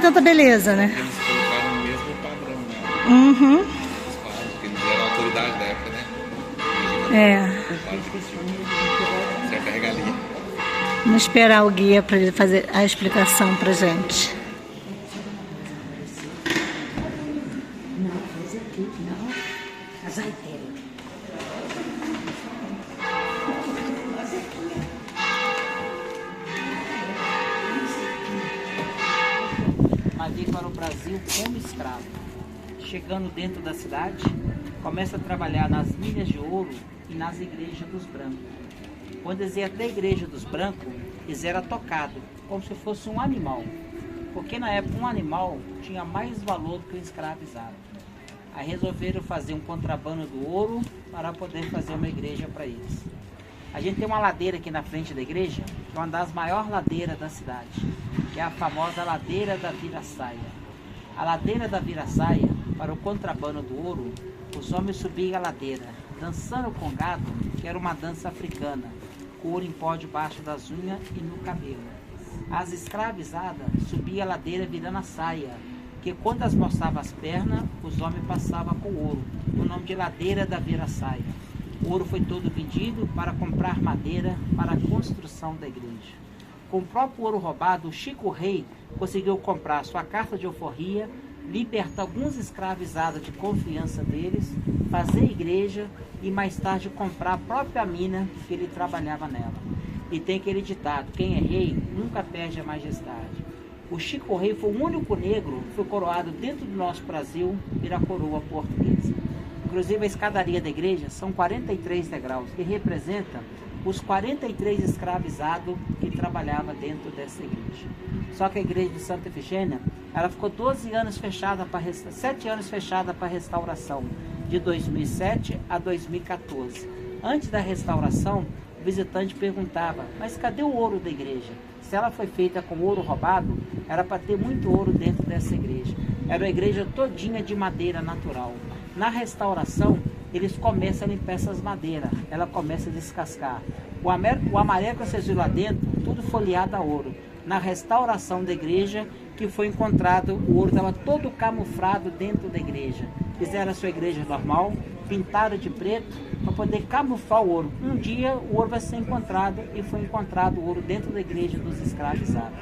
tanta beleza, né? Eles colocaram o mesmo padrão, né? Uhum. Porque eles eram a autoridade da época, né? É. Certa regalia. Vamos esperar o guia para ele fazer a explicação pra gente. Mas veio para o Brasil como escravo. Chegando dentro da cidade, começa a trabalhar nas minas de ouro e nas igrejas dos brancos. Quando eles iam até a igreja dos brancos, eles eram tocados, como se fosse um animal. Porque na época um animal tinha mais valor do que um escravizado. Aí resolveram fazer um contrabando do ouro para poder fazer uma igreja para eles. A gente tem uma ladeira aqui na frente da igreja, que é uma das maiores ladeiras da cidade, que é a famosa ladeira da Viraçaia. A ladeira da Viraçaia, para o contrabando do ouro, os homens subiam a ladeira, dançando com gado, que era uma dança africana, com ouro em pó debaixo das unhas e no cabelo. As escravizadas subiam a ladeira virando a saia, que quando as mostravam as pernas, os homens passavam com ouro, o nome de ladeira da Viraçaia. O ouro foi todo vendido para comprar madeira para a construção da igreja. Com o próprio ouro roubado, o Chico Rei conseguiu comprar sua carta de alforria, libertar alguns escravizados de confiança deles, fazer igreja e mais tarde comprar a própria mina que ele trabalhava nela. E tem aquele ditado, quem é rei nunca perde a majestade. O Chico Rei foi o único negro que foi coroado dentro do nosso Brasil pela coroa portuguesa. Inclusive a escadaria da igreja são 43 degraus, que representa os 43 escravizados que trabalhavam dentro dessa igreja. Só que a igreja de Santa Efigênia, ela ficou 7 anos fechada para restauração, de 2007 a 2014. Antes da restauração, o visitante perguntava, mas cadê o ouro da igreja? Se ela foi feita com ouro roubado, era para ter muito ouro dentro dessa igreja. Era uma igreja todinha de madeira natural. Na restauração, eles começam a limpar essas madeiras, ela começa a descascar. O amarelo que vocês viram lá dentro, tudo folheado a ouro. Na restauração da igreja, que foi encontrado, o ouro estava todo camuflado dentro da igreja. Fizeram a sua igreja normal, pintaram de preto, para poder camuflar o ouro. Um dia o ouro vai ser encontrado, e foi encontrado o ouro dentro da igreja dos escravizados.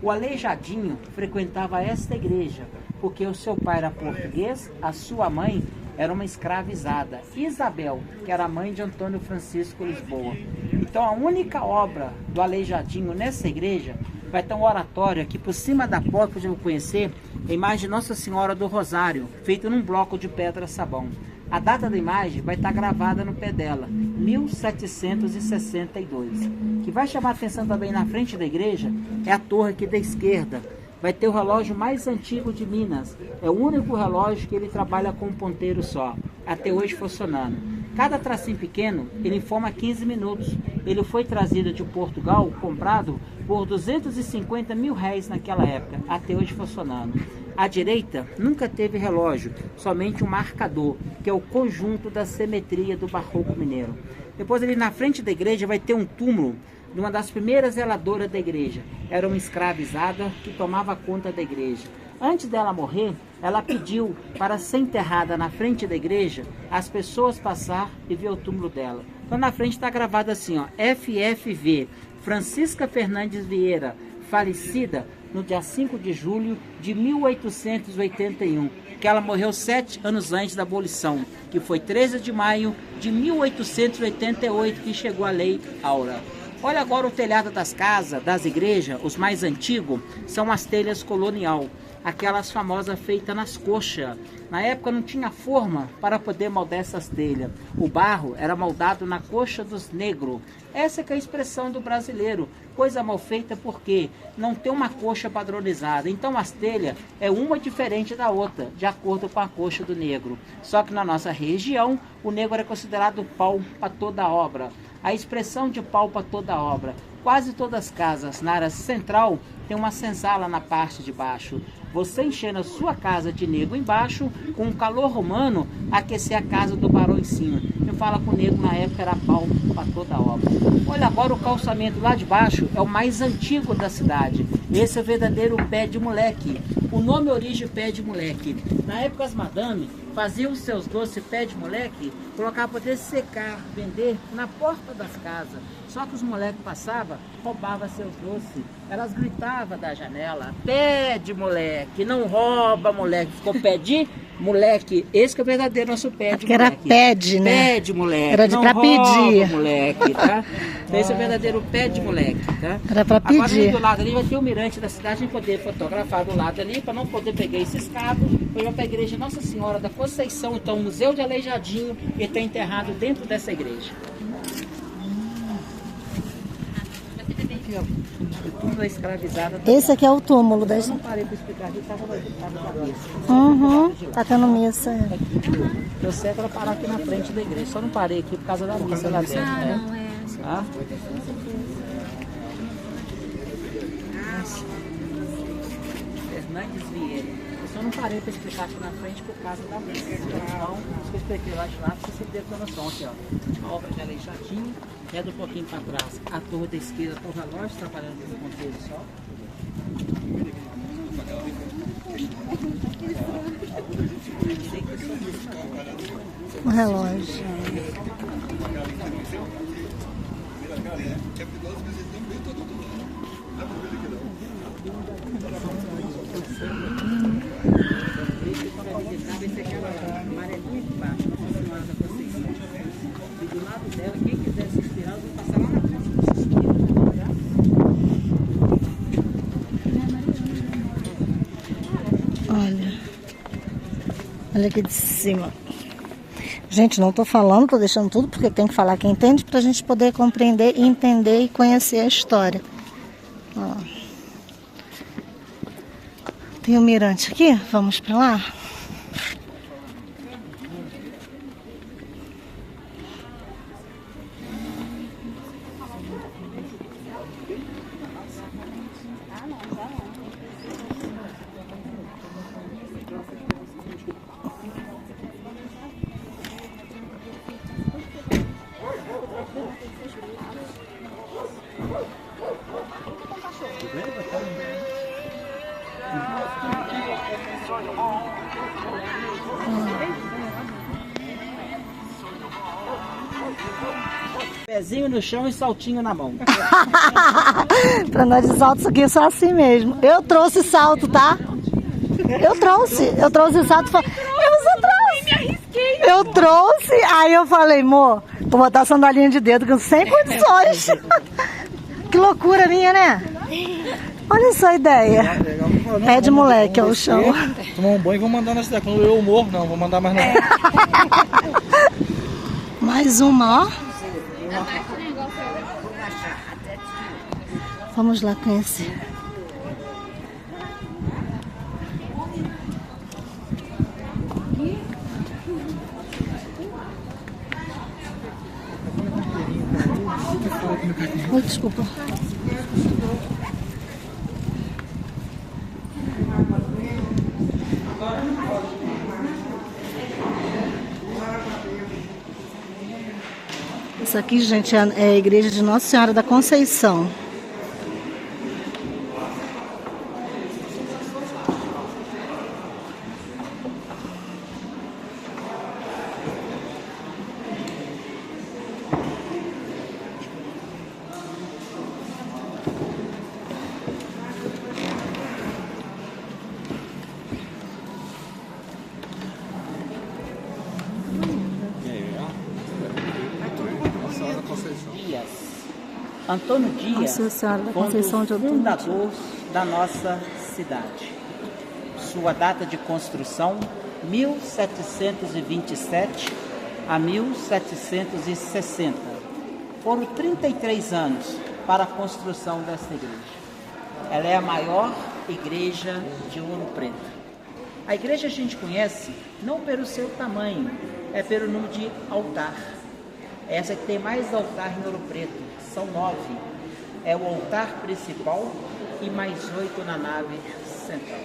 O Aleijadinho frequentava esta igreja, porque o seu pai era português, a sua mãe era uma escravizada, Isabel, que era a mãe de Antônio Francisco Lisboa. Então a única obra do Aleijadinho nessa igreja vai ter um oratório aqui por cima da porta, que eu conhecer, a imagem de Nossa Senhora do Rosário, feito num bloco de pedra sabão. A data da imagem vai estar gravada no pé dela, 1762. O que vai chamar a atenção também na frente da igreja é a torre aqui da esquerda. Vai ter o relógio mais antigo de Minas. É o único relógio que ele trabalha com um ponteiro só, até hoje funcionando. Cada tracinho pequeno, ele informa 15 minutos. Ele foi trazido de Portugal, comprado por 250 mil réis naquela época, até hoje funcionando. À direita, nunca teve relógio, somente um marcador, que é o conjunto da simetria do barroco mineiro. Depois ali na frente da igreja vai ter um túmulo de uma das primeiras zeladoras da igreja. Era uma escravizada que tomava conta da igreja. Antes dela morrer, ela pediu para ser enterrada na frente da igreja, as pessoas passar e ver o túmulo dela. Então na frente está gravado assim, ó, FFV, Francisca Fernandes Vieira, falecida no dia 5 de julho de 1881, que ela morreu 7 anos antes da abolição, que foi 13 de maio de 1888 que chegou a Lei Áurea. Olha agora o telhado das casas, das igrejas, os mais antigos, são as telhas colonial, aquelas famosas feitas nas coxas. Na época não tinha forma para poder moldar essas telhas. O barro era moldado na coxa dos negros. Essa que é a expressão do brasileiro. Coisa mal feita porque não tem uma coxa padronizada. Então as telhas é uma diferente da outra, de acordo com a coxa do negro. Só que na nossa região, o negro era considerado pau para toda obra. A expressão de pau para toda obra. Quase todas as casas na área central tem uma senzala na parte de baixo. Você enchendo a sua casa de negro embaixo, com o calor romano, aquecer a casa do barão em cima. Eu falo que o negro na época era pau para toda obra. Olha agora o calçamento lá de baixo, é o mais antigo da cidade. Esse é o verdadeiro pé de moleque. O nome origem pé de moleque. Na época as madames faziam os seus doces pé de moleque, colocavam para poder secar, vender na porta das casas. Só que os moleques passavam, roubavam seus doces. Elas gritavam da janela, pé de moleque, não rouba moleque. Ficou pé de moleque. Esse que é o verdadeiro nosso pé de moleque. Era pede, né? Pé de moleque. Era de não pra rouba pedir. moleque, tá? Então esse é o verdadeiro pé de moleque, tá? Era pra Agora ali pedir. do lado ali vai ter o mirante da cidade, a gente poder fotografar do lado ali, para não poder pegar esse escado. Eu vou para a igreja Nossa Senhora da Conceição, então o Museu de Aleijadinho, e está enterrado dentro dessa igreja. Aqui, ó, o túmulo da escravizada. Esse aqui é o túmulo da... Eu não parei para explicar, aqui estava na cabeça. Uhum, tá tendo missa. É. Deu certo ela parar aqui na frente da igreja, só não parei aqui por causa da missa lá dentro, né? Tá? Fernandes Vieira. Eu só não parei para explicar aqui na frente por causa da missa. Então, eu expliquei lá de lá para você ter noção. Aqui, ó. A obra de Aleijadinho, reda um pouquinho para trás. A torre da esquerda com o relógio trabalhando com o ponteiro só. O relógio. Olha aqui de cima. Gente, não tô falando, tô deixando tudo porque tem que falar quem entende pra gente poder compreender, entender e conhecer a história. Ó. Tem um mirante aqui, vamos pra lá? Pezinho no chão e saltinho na mão. Pra nós de salto, isso aqui é só assim mesmo. Eu trouxe salto, tá? Eu trouxe salto. Eu trouxe, aí eu falei, amor, vou botar a sandalinha de dedo sem condições. Que loucura minha, né? Olha só a ideia. fala, não, Pé de vamos moleque, vamos é o chão. descer, tomar um banho e vou mandar na cidade. Quando eu morro, não, vou mandar mais não. Mais uma, ó. Vamos lá conhecer. Oi, desculpa. Isso aqui, gente, é a igreja de Nossa Senhora da Conceição. Antônio Dias Nossa Senhora da foi um Conceição dos de Antônio fundadores da nossa cidade. Sua data de construção, 1727 a 1760. Foram 33 anos para a construção dessa igreja. Ela é a maior igreja de Ouro Preto. A igreja a gente conhece não pelo seu tamanho, é pelo número de altar. Essa que tem mais altar em Ouro Preto, são 9. É o altar principal e mais 8 na nave central.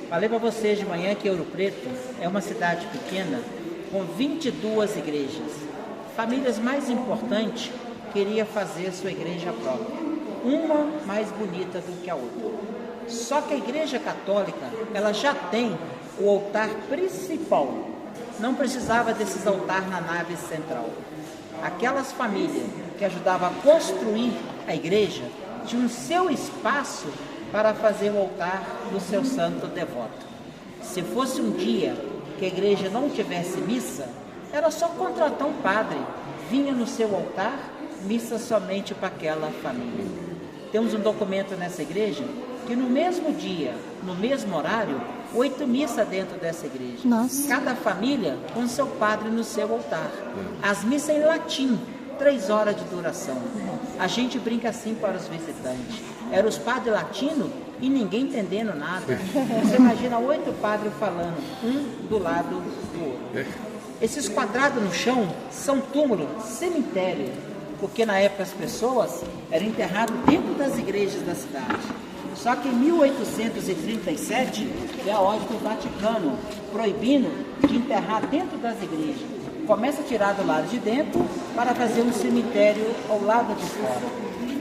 Falei para vocês de manhã que Ouro Preto é uma cidade pequena com 22 igrejas. Famílias mais importantes queriam fazer sua igreja própria, uma mais bonita do que a outra. Só que a igreja católica, ela já tem o altar principal. Não precisava desses altares na nave central. Aquelas famílias que ajudavam a construir a igreja tinham o seu espaço para fazer o altar do seu santo devoto. Se fosse um dia que a igreja não tivesse missa, era só contratar um padre, vinha no seu altar, missa somente para aquela família. Temos um documento nessa igreja que no mesmo dia, no mesmo horário, 8 missas dentro dessa igreja. Nossa. Cada família com seu padre no seu altar. As missas em latim, 3 horas de duração. A gente brinca assim para os visitantes. Eram os padres latinos e ninguém entendendo nada. Você imagina 8 padres falando, um do lado do outro. Esses quadrados no chão são túmulos, cemitério, porque na época as pessoas eram enterradas dentro das igrejas da cidade. Só que em 1837 é a ordem do Vaticano proibindo de enterrar dentro das igrejas. Começa a tirar do lado de dentro para fazer um cemitério ao lado de fora.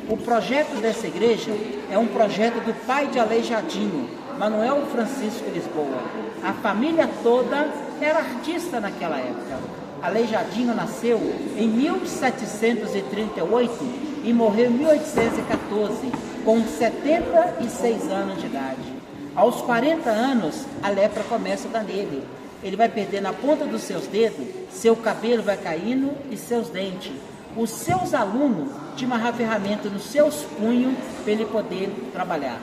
O projeto dessa igreja é um projeto do pai de Aleijadinho, Manuel Francisco Lisboa. A família toda era artista naquela época. Aleijadinho nasceu em 1738 e morreu em 1814, com 76 anos de idade. Aos 40 anos, a lepra começa a dar nele. Ele vai perdendo a ponta dos seus dedos, seu cabelo vai caindo e seus dentes. Os seus alunos tinham uma ferramenta nos seus punhos para ele poder trabalhar.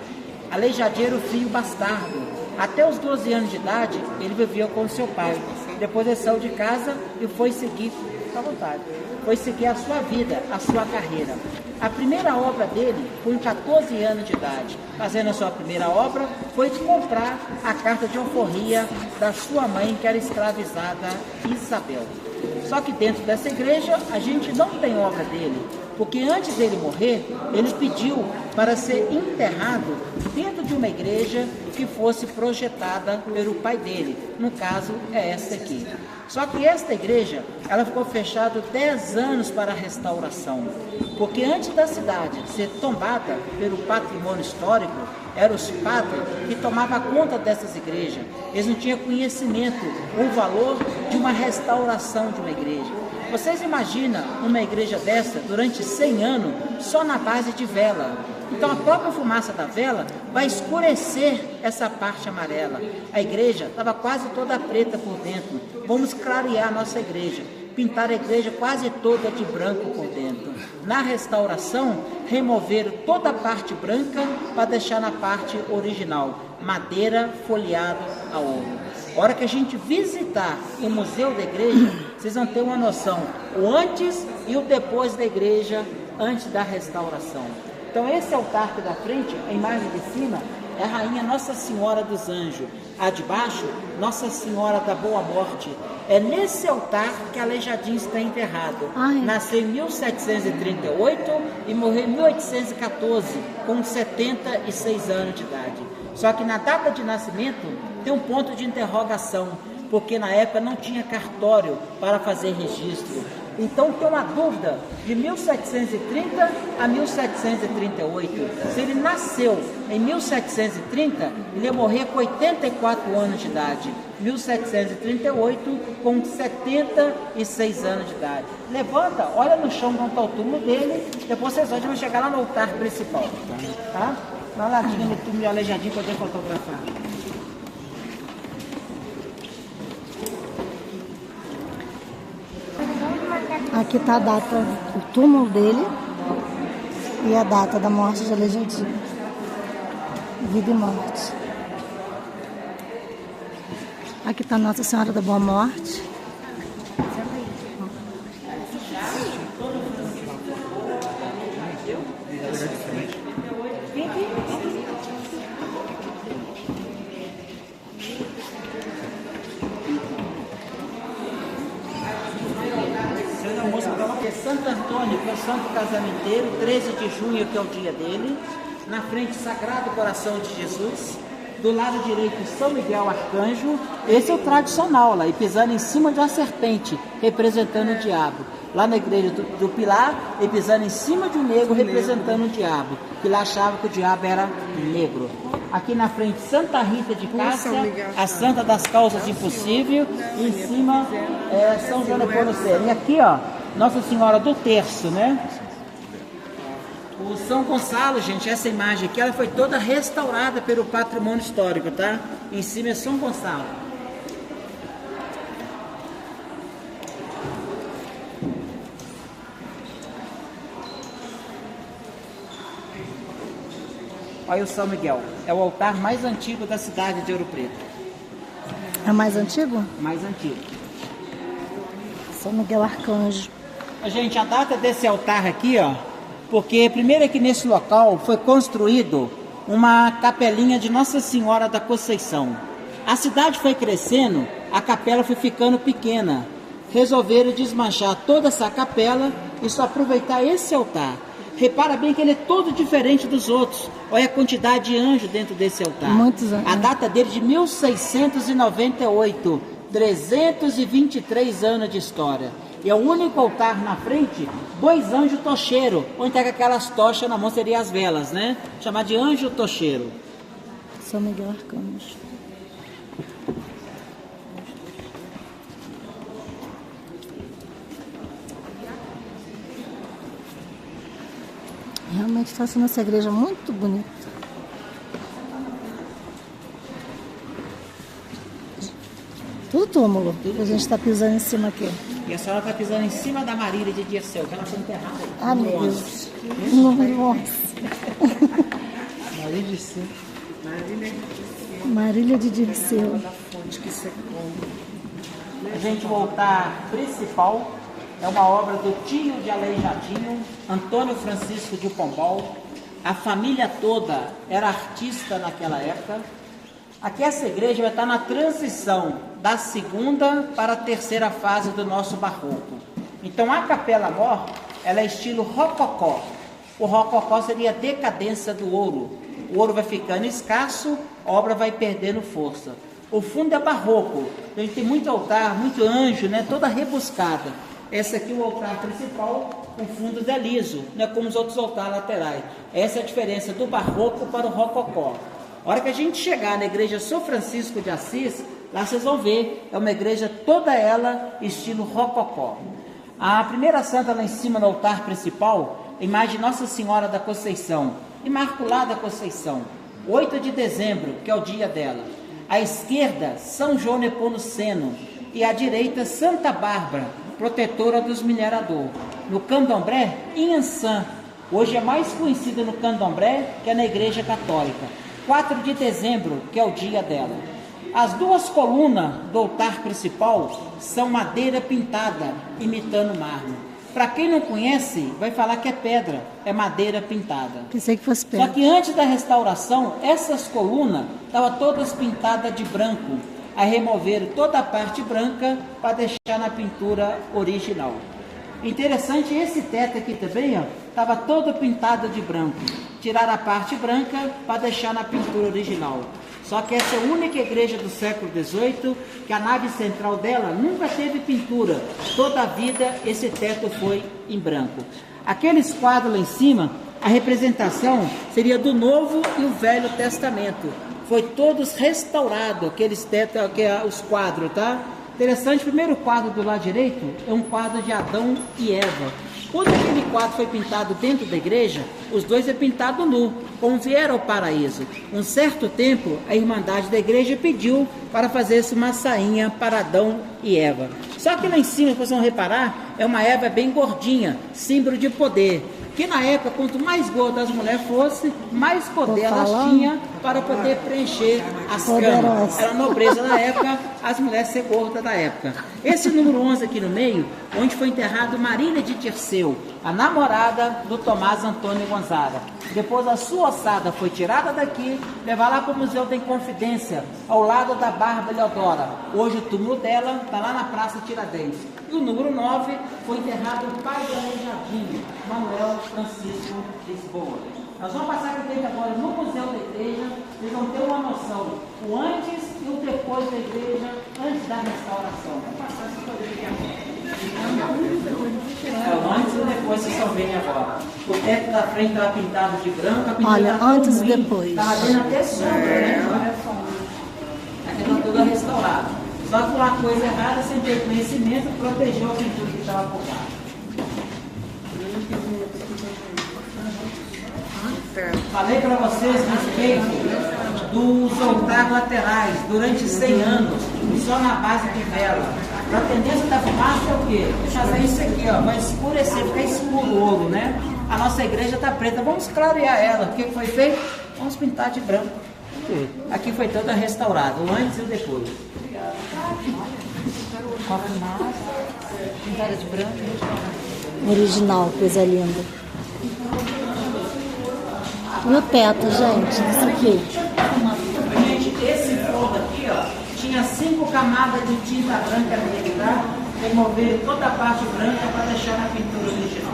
Aleijadeiro, filho bastardo. Até os 12 anos de idade, ele vivia com seu pai. Depois ele saiu de casa e foi seguir, à vontade, foi seguir a sua vida, a sua carreira. A primeira obra dele, com 14 anos de idade, fazendo a sua primeira obra, foi de comprar a carta de alforria da sua mãe, que era escravizada, Isabel. Só que dentro dessa igreja, a gente não tem obra dele, porque antes dele morrer, ele pediu para ser enterrado dentro de uma igreja que fosse projetada pelo pai dele. No caso, é esta aqui. Só que esta igreja, ela ficou fechada 10 anos para a restauração, porque antes da cidade ser tombada pelo patrimônio histórico, eram os padres que tomavam conta dessas igrejas. Eles não tinham conhecimento, o valor de uma restauração de uma igreja. Vocês imaginam uma igreja dessa durante 100 anos só na base de vela? Então a própria fumaça da vela vai escurecer essa parte amarela. A igreja estava quase toda preta por dentro. Vamos clarear a nossa igreja. pintaram a igreja quase toda de branco por dentro. Na restauração, removeram toda a parte branca para deixar na parte original, madeira folheado a ouro. A hora que a gente visitar o museu da igreja, vocês vão ter uma noção, o antes e o depois da igreja, antes da restauração. Então esse altar aqui da frente, a imagem de cima, é a rainha Nossa Senhora dos Anjos. A de baixo, Nossa Senhora da Boa Morte. É nesse altar que Aleijadinho está enterrado. Nasceu em 1738 e morreu em 1814, com 76 anos de idade. Só que na data de nascimento tem um ponto de interrogação, porque na época não tinha cartório para fazer registro. Então tem uma dúvida de 1730 a 1738. Se ele nasceu em 1730, ele ia morrer com 84 anos de idade. 1738, com 76 anos de idade. Levanta, olha no chão onde está o túmulo dele, depois vocês vão chegar lá no altar principal. Tá? Dá uma ladinha no túmulo de Aleijadinho para poder fotografar. Aqui está a data do túmulo dele e a data da morte de Aleijadinho. Vida e morte. Aqui está Nossa Senhora da Boa Morte. Santo Antônio, que é o santo casamenteiro, 13 de junho, que é o dia dele. Na frente, Sagrado Coração de Jesus. Do lado direito, São Miguel Arcanjo. Esse é o tradicional lá, e pisando em cima de uma serpente, representando o diabo. Lá na igreja do Pilar, e pisando em cima de um negro, representando o diabo. Pilar achava que o diabo era negro. Aqui na frente, Santa Rita de Cássia, a santa das causas impossíveis. E em cima, São João Nepomuceno. E aqui, ó, Nossa Senhora do Terço, né? O São Gonçalo, gente, essa imagem aqui, ela foi toda restaurada pelo patrimônio histórico, tá? Em cima é São Gonçalo. Olha o São Miguel, é o altar mais antigo da cidade de Ouro Preto. É mais antigo? Mais antigo. São Miguel Arcanjo. Gente, a data desse altar aqui, ó, porque primeiro aqui nesse local foi construído uma capelinha de Nossa Senhora da Conceição. A cidade foi crescendo, a capela foi ficando pequena. Resolveram desmanchar toda essa capela e só aproveitar esse altar. Repara bem que ele é todo diferente dos outros. Olha a quantidade de anjos dentro desse altar. Muitos anjos. A data dele é de 1698, 323 anos de história. E é o único altar na frente, 2 anjos tocheiros, onde tem aquelas tochas na mão, seriam as velas, né? Chamar de anjo tocheiro. São Miguel Arcanjo. Realmente está sendo essa igreja muito bonita. Tudo túmulo. A gente está pisando em cima aqui. E a senhora está pisando em cima da Marília de Dirceu, que ela foi enterrada. Ah, meu Deus. Nossa. Marília de Dirceu. Marília de Dirceu. A gente voltar principal. É uma obra do tio de Aleijadinho, Antônio Francisco de Pombal. A família toda era artista naquela época. Aqui essa igreja vai estar na transição da segunda para a terceira fase do nosso barroco. Então a capela mor, ela é estilo rococó. O rococó seria a decadência do ouro. O ouro vai ficando escasso, a obra vai perdendo força. O fundo é barroco. A gente tem muito altar, muito anjo, né? Toda rebuscada. Esse aqui é o altar principal, o fundo é liso, não é como os outros altares laterais. Essa é a diferença do barroco para o rococó. A hora que a gente chegar na igreja São Francisco de Assis, lá vocês vão ver, é uma igreja toda ela estilo rococó. A primeira santa lá em cima no altar principal, imagem de Nossa Senhora da Conceição, Imaculada Conceição, 8 de dezembro, que é o dia dela. À esquerda, São João Nepomuceno, e à direita, Santa Bárbara, protetora dos mineradores. No Candomblé, Inhansã. Hoje é mais conhecida no Candomblé que é na Igreja Católica. 4 de dezembro, que é o dia dela. As duas colunas do altar principal são madeira pintada, imitando mármore. Para quem não conhece, vai falar que é pedra, é madeira pintada. Pensei que fosse pedra. Só que antes da restauração, essas colunas estavam todas pintadas de branco. Aí removeram toda a parte branca para deixar na pintura original. Interessante, esse teto aqui também, ó, estava todo pintado de branco. Tiraram a parte branca para deixar na pintura original. Só que essa é a única igreja do século XVIII que a nave central dela nunca teve pintura. Toda a vida esse teto foi em branco. Aqueles quadros lá em cima, a representação seria do Novo e o Velho Testamento. Foi todos restaurados, aqueles tetos, os quadros, tá? Interessante, o primeiro quadro do lado direito é um quadro de Adão e Eva. Quando aquele quadro foi pintado dentro da igreja, os dois é pintado nu, como vieram ao paraíso. Um certo tempo, a Irmandade da Igreja pediu para fazer uma sainha para Adão e Eva. Só que lá em cima, vocês vão reparar, é uma Eva bem gordinha, símbolo de poder. Que na época, quanto mais gorda as mulheres fossem, mais poder elas tinham para poder preencher as camas. Era a nobreza da época, as mulheres ser gordas da época. Esse número 11 aqui no meio, onde foi enterrado Marília de Tirceu, a namorada do Tomás Antônio Gonzaga. Depois a sua ossada foi tirada daqui, levar lá para o Museu da Inconfidência, ao lado da Barba Leodora. Hoje o túmulo dela está lá na Praça Tiradentes. E o número 9 foi enterrado o pai do Aleijadinho, Manuel Francisco Lisboa. Nós vamos passar aqui agora no Museu da Igreja, vocês vão ter uma noção, o antes e o depois da igreja, antes da restauração. Vamos passar essa coisa aqui agora. O antes e o depois vocês estão vendo agora. O teto da frente estava pintado de branco, olha, antes e depois. Estava vendo até sombra, né? Olha só. Aqui está tudo restaurado. Só que uma coisa errada, sem ter conhecimento, protegeu a pintura que estava por lá. Falei para vocês a respeito dos altares laterais durante 100 anos, só na base de vela. A tendência da fumaça é o quê? Fazer isso aqui, ó, vai escurecer, ficar escuro o ouro, né? A nossa igreja está preta, vamos clarear ela. O que foi feito? Vamos pintar de branco. Aqui foi toda restaurada, o antes e o depois. Com a fumaça, pintada de branco. Original, coisa linda. E o teto, gente, isso aqui. Gente, esse fogo aqui, ó, tinha 5 camadas de tinta branca nele, tá? Remover toda a parte branca para deixar na pintura original.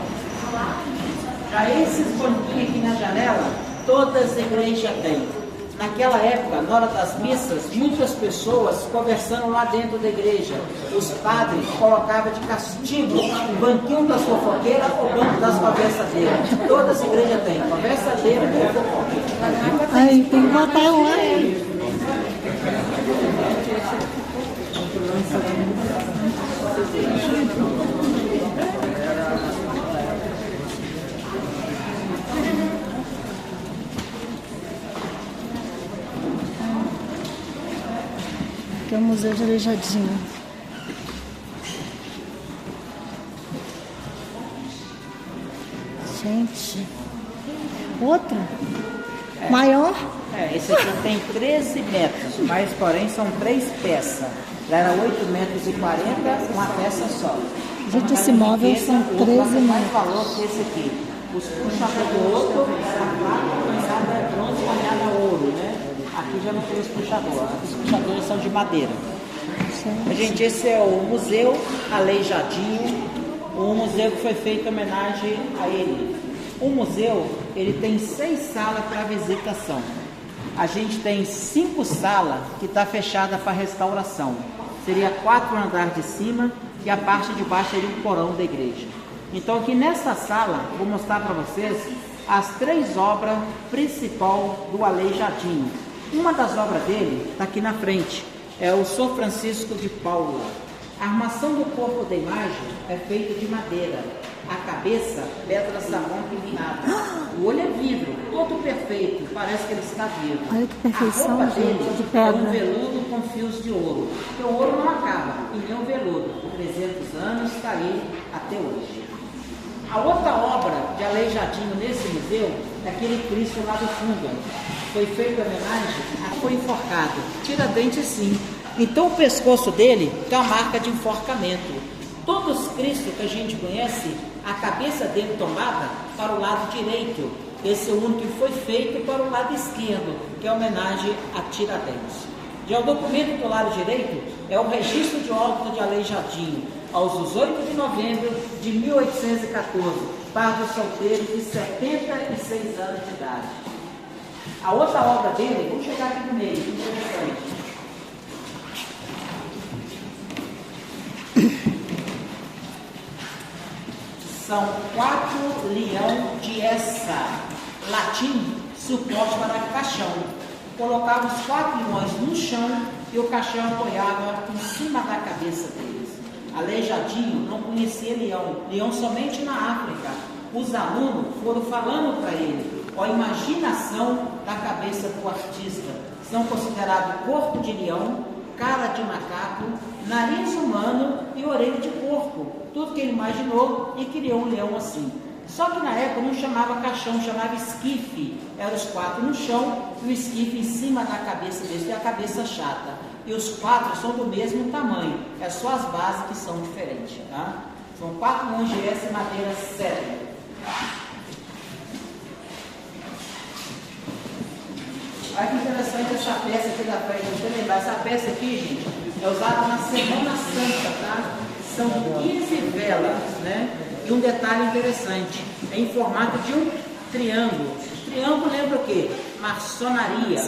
Já esses banquinhos aqui na janela, todas as igrejas têm. Naquela época, na hora das missas, muitas pessoas conversando lá dentro da igreja. Os padres colocavam de castigo o banquinho das fofoqueiras ou o banco das conversadeiras. Todas as igrejas têm conversadeira e fofoqueira. Ai, tem que botar um aí. Aqui é o Museu de Aleijadinho. Gente, outro? Maior? Esse aqui tem 13 metros, mas porém são 3 peças. Era 8,40 metros, uma peça só. Gente, esse móvel são 13 metros. Mais valor que esse aqui. Os puxadores do outro, cada é bronze, cada ouro, né? Aqui já não tem os puxadores. Os puxadores são de madeira. Gente, esse é o Museu Aleijadinho, um museu que foi feito em homenagem a ele. O museu, ele tem 6 salas para visitação. A gente tem 5 salas que está fechada para restauração. Seria 4 andares de cima e a parte de baixo seria o porão da igreja. Então aqui nessa sala, vou mostrar para vocês as 3 obras principais do Aleijadinho. Uma das obras dele está aqui na frente, é o São Francisco de Paula. A armação do corpo da imagem é feita de madeira. A cabeça, pedra sabão pintada. O olho é vidro, todo perfeito, parece que ele está vivo. Olha que perfeição, a roupa gente, dele de pedra. é um veludo com fios de ouro. Porque o ouro não acaba, e nem o veludo. 300 anos, está aí até hoje. A outra obra de Aleijadinho nesse museu é aquele Cristo lá do fundo. Foi feito em homenagem a foi enforcado. Tiradentes sim. Então o pescoço dele tem uma marca de enforcamento. Todos os Cristos que a gente conhece, a cabeça dele tombada para o lado direito. Esse é o único que foi feito para o lado esquerdo, que é homenagem a Tiradentes. Já o documento do lado direito é o registro de óbito de Aleijadinho, aos 18 de novembro de 1814, pardo solteiro de 76 anos de idade. A outra obra dele, vamos chegar aqui no meio, interessante. São 4 leão de essa, latim, suporte para caixão. Colocava os 4 leões no chão e o caixão apoiava em cima da cabeça deles. Aleijadinho não conhecia leão, leão somente na África. Os alunos foram falando para ele, a imaginação da cabeça do artista. São considerados corpo de leão, cara de macaco, nariz humano e orelha de porco. Tudo que ele imaginou e criou um leão assim. Só que na época não chamava caixão, chamava esquife. Eram os 4 no chão e o esquife em cima da cabeça deles, e a cabeça chata. E os 4 são do mesmo tamanho, é só as bases que são diferentes. Tá? São 4 mãos de essa em madeira cedro. Olha que interessante essa peça aqui da frente. Deixa eu lembrar, essa peça aqui, gente, é usada na Semana Santa, tá? São 15 velas, né? E um detalhe interessante, é em formato de um triângulo. Triângulo lembra o quê? Maçonaria.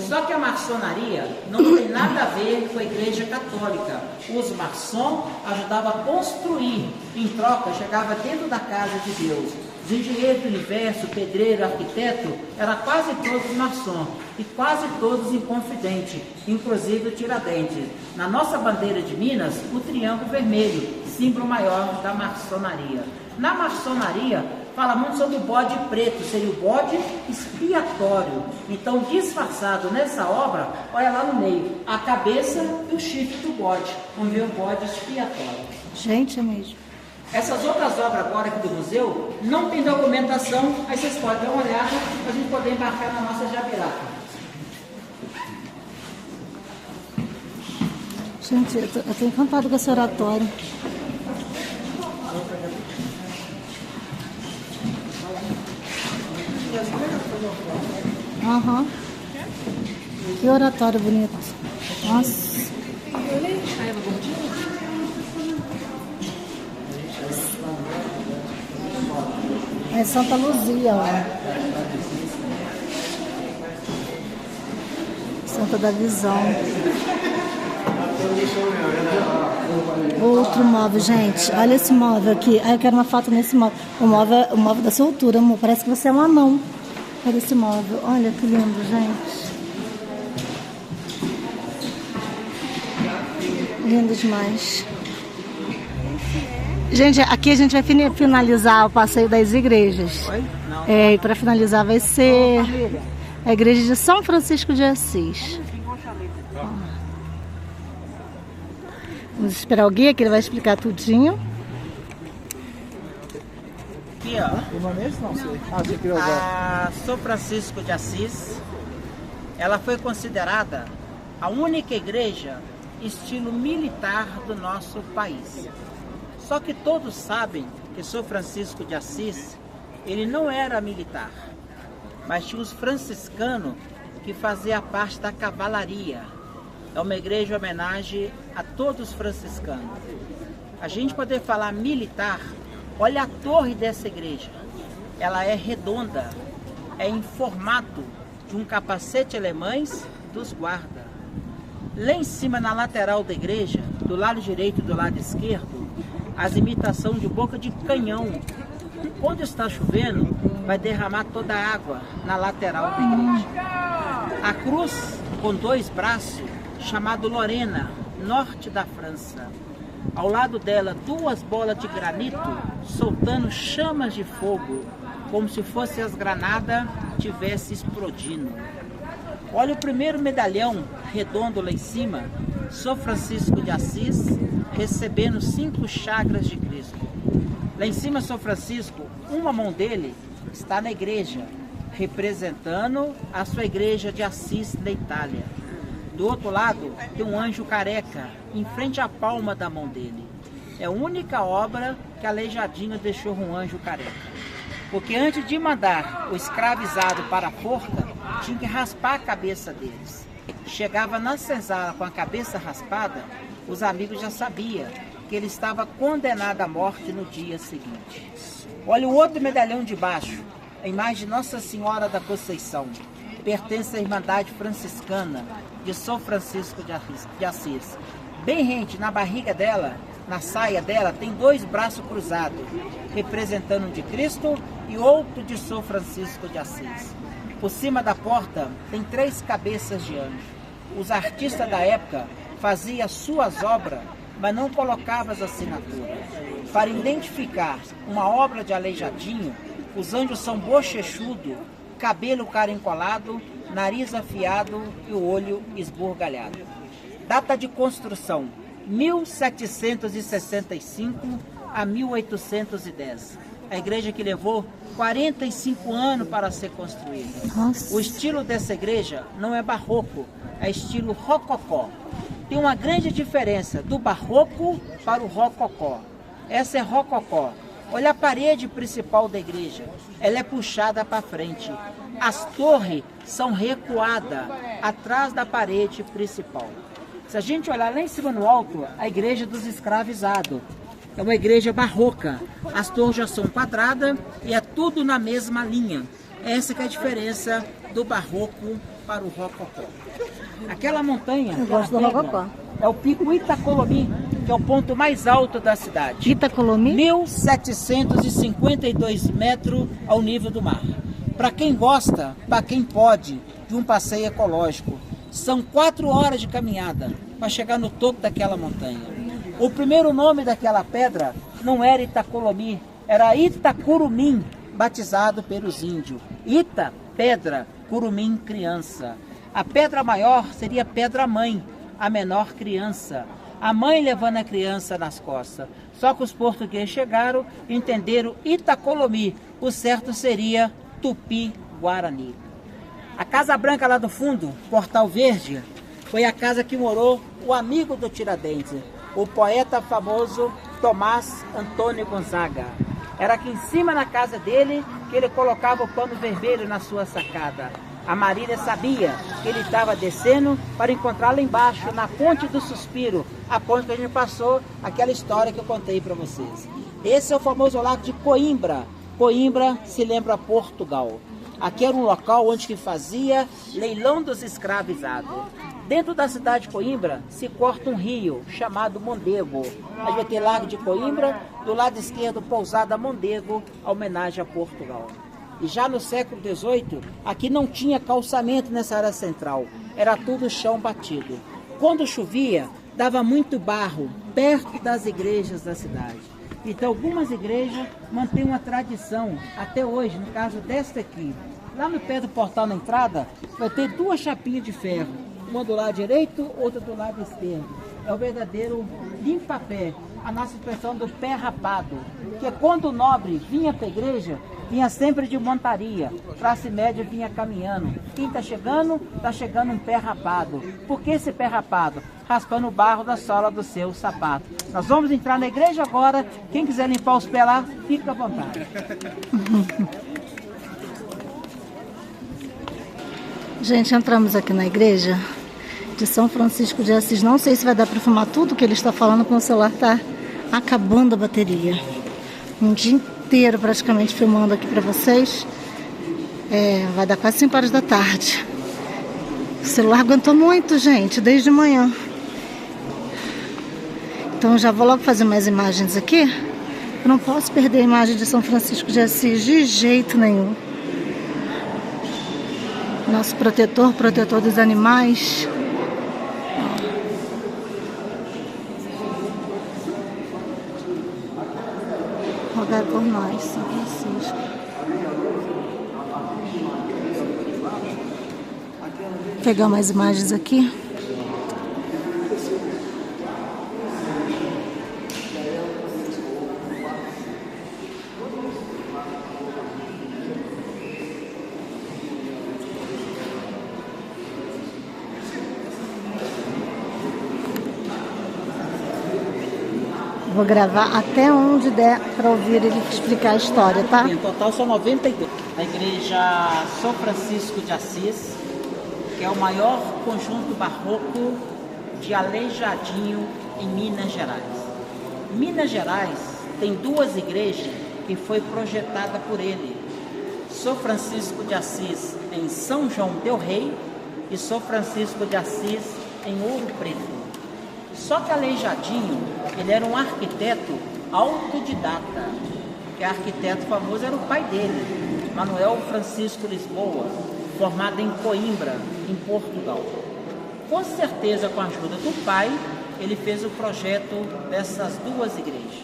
Só que a maçonaria não tem nada a ver com a Igreja Católica. Os maçons ajudavam a construir, em troca, chegava dentro da casa de Deus. Os engenheiros do universo, pedreiro, arquiteto, eram quase todos maçons e quase todos inconfidentes, inclusive o Tiradentes. Na nossa bandeira de Minas, o triângulo vermelho, símbolo maior da maçonaria. Na maçonaria, fala muito sobre o bode preto, seria o bode expiatório. Então, disfarçado nessa obra, olha lá no meio, a cabeça e o chifre do bode. Vamos ver o bode expiatório. Gente, é mesmo. Essas outras obras agora aqui do museu não tem documentação, aí vocês podem dar uma olhada para a gente poder embarcar na nossa jabiraca. Gente, eu tô encantado com esse oratório. Aham. Que oratório bonito. Nossa. É Santa Luzia, ó. Santa da Visão. Outro móvel, gente. Olha esse móvel aqui. Ah, eu quero uma foto nesse móvel. O móvel da sua altura, amor. Parece que você é um anão. Olha esse móvel. Olha que lindo, gente. Lindo demais. Gente, aqui a gente vai finalizar o passeio das igrejas. E para finalizar vai ser a igreja de São Francisco de Assis. Vamos esperar o guia que ele vai explicar tudinho. Aqui, ó. A São Francisco de Assis, ela foi considerada a única igreja estilo militar do nosso país. Só que todos sabem que São Francisco de Assis, ele não era militar, mas tinha os franciscanos que faziam parte da cavalaria. É uma igreja em homenagem a todos os franciscanos. A gente poder falar militar, olha a torre dessa igreja. Ela é redonda, é em formato de um capacete alemães dos guardas. Lá em cima, na lateral da igreja, do lado direito e do lado esquerdo, as imitações de boca de canhão. Quando está chovendo, vai derramar toda a água na lateral da igreja. A cruz com 2 braços, chamado Lorena, norte da França. Ao lado dela, 2 bolas de granito soltando chamas de fogo, como se fossem as granadas tivessem explodindo. Olha o primeiro medalhão redondo lá em cima, São Francisco de Assis, recebendo 5 chakras de Cristo. Lá em cima, São Francisco, uma mão dele está na igreja, representando a sua igreja de Assis, na Itália. Do outro lado, tem um anjo careca, em frente à palma da mão dele. É a única obra que Aleijadinho deixou um anjo careca. Porque antes de mandar o escravizado para a forca, tinha que raspar a cabeça deles. Chegava na senzala com a cabeça raspada, os amigos já sabiam que ele estava condenado à morte no dia seguinte. Olha o outro medalhão de baixo, a imagem de Nossa Senhora da Conceição. Pertence à Irmandade Franciscana de São Francisco de Assis. Bem rente, na barriga dela, na saia dela, tem 2 braços cruzados, representando um de Cristo e outro de São Francisco de Assis. Por cima da porta tem 3 cabeças de anjo. Os artistas da época faziam suas obras, mas não colocavam as assinaturas. Para identificar uma obra de Aleijadinho, os anjos são bochechudo, cabelo carincolado, nariz afiado e o olho esburgalhado. Data de construção: 1765 a 1810. A igreja que levou 45 anos para ser construída. Nossa. O estilo dessa igreja não é barroco, é estilo rococó. Tem uma grande diferença do barroco para o rococó. Essa é rococó. Olha a parede principal da igreja, ela é puxada para frente. As torres são recuadas atrás da parede principal. Se a gente olhar lá em cima no alto, a igreja dos escravizados. É uma igreja barroca. As torres já são quadradas e é tudo na mesma linha. Essa que é a diferença do barroco para o rococó. Aquela montanha, eu gosto do rococó, é o Pico Itacolomi, que é o ponto mais alto da cidade. Itacolomi? 1752 metros ao nível do mar. Para quem gosta, para quem pode, de um passeio ecológico, são 4 horas de caminhada para chegar no topo daquela montanha. O primeiro nome daquela pedra não era Itacolomi, era Itacurumim, batizado pelos índios. Ita, pedra, Curumim, criança. A pedra maior seria pedra mãe, a menor criança. A mãe levando a criança nas costas. Só que os portugueses chegaram e entenderam Itacolomi. O certo seria Tupi-Guarani. A Casa Branca lá do fundo, Portal Verde, foi a casa que morou o amigo do Tiradentes, o poeta famoso Tomás Antônio Gonzaga. Era aqui em cima na casa dele que ele colocava o pano vermelho na sua sacada. A Marília sabia que ele estava descendo para encontrar lá embaixo, na Ponte do Suspiro, a ponte que a gente passou, aquela história que eu contei para vocês. Esse é o famoso lago de Coimbra. Coimbra se lembra Portugal. Aqui era um local onde que fazia leilão dos escravizados. Dentro da cidade de Coimbra se corta um rio chamado Mondego. Aí vai ter Lago de Coimbra, do lado esquerdo Pousada Mondego, a homenagem a Portugal. E já no século XVIII, aqui não tinha calçamento nessa área central, era tudo chão batido. Quando chovia, dava muito barro perto das igrejas da cidade. Então algumas igrejas mantêm uma tradição até hoje, no caso desta aqui. Lá no pé do portal na entrada, vai ter 2 chapinhas de ferro, uma do lado direito, outra do lado esquerdo. É o verdadeiro limpa-pé, a nossa expressão do pé rapado. Que quando o nobre vinha para a igreja, vinha sempre de montaria, classe média vinha caminhando. Quem está chegando um pé rapado. Por que esse pé rapado? Raspando o barro da sola do seu sapato. Nós vamos entrar na igreja agora. Quem quiser limpar os pés lá, fica à vontade. Gente, entramos aqui na igreja de São Francisco de Assis. Não sei se vai dar para filmar tudo que ele está falando, porque o celular está acabando a bateria. Um dia inteiro praticamente filmando aqui para vocês. Vai dar quase 5 horas da tarde. O celular aguentou muito, gente, desde manhã. Então já vou logo fazer mais imagens aqui. Eu não posso perder a imagem de São Francisco de Assis de jeito nenhum. Nosso protetor dos animais. Rogai por nós, São Francisco. Vou pegar mais imagens aqui. Vou gravar até onde der para ouvir ele explicar a história, tá? Em total são 92. A igreja São Francisco de Assis, que é o maior conjunto barroco de Aleijadinho em Minas Gerais. Minas Gerais tem duas igrejas que foi projetada por ele. São Francisco de Assis em São João del Rei e São Francisco de Assis em Ouro Preto. Só que Aleijadinho, ele era um arquiteto autodidata, que arquiteto famoso era o pai dele, Manuel Francisco Lisboa, formado em Coimbra, em Portugal. Com certeza, com a ajuda do pai, ele fez o projeto dessas duas igrejas.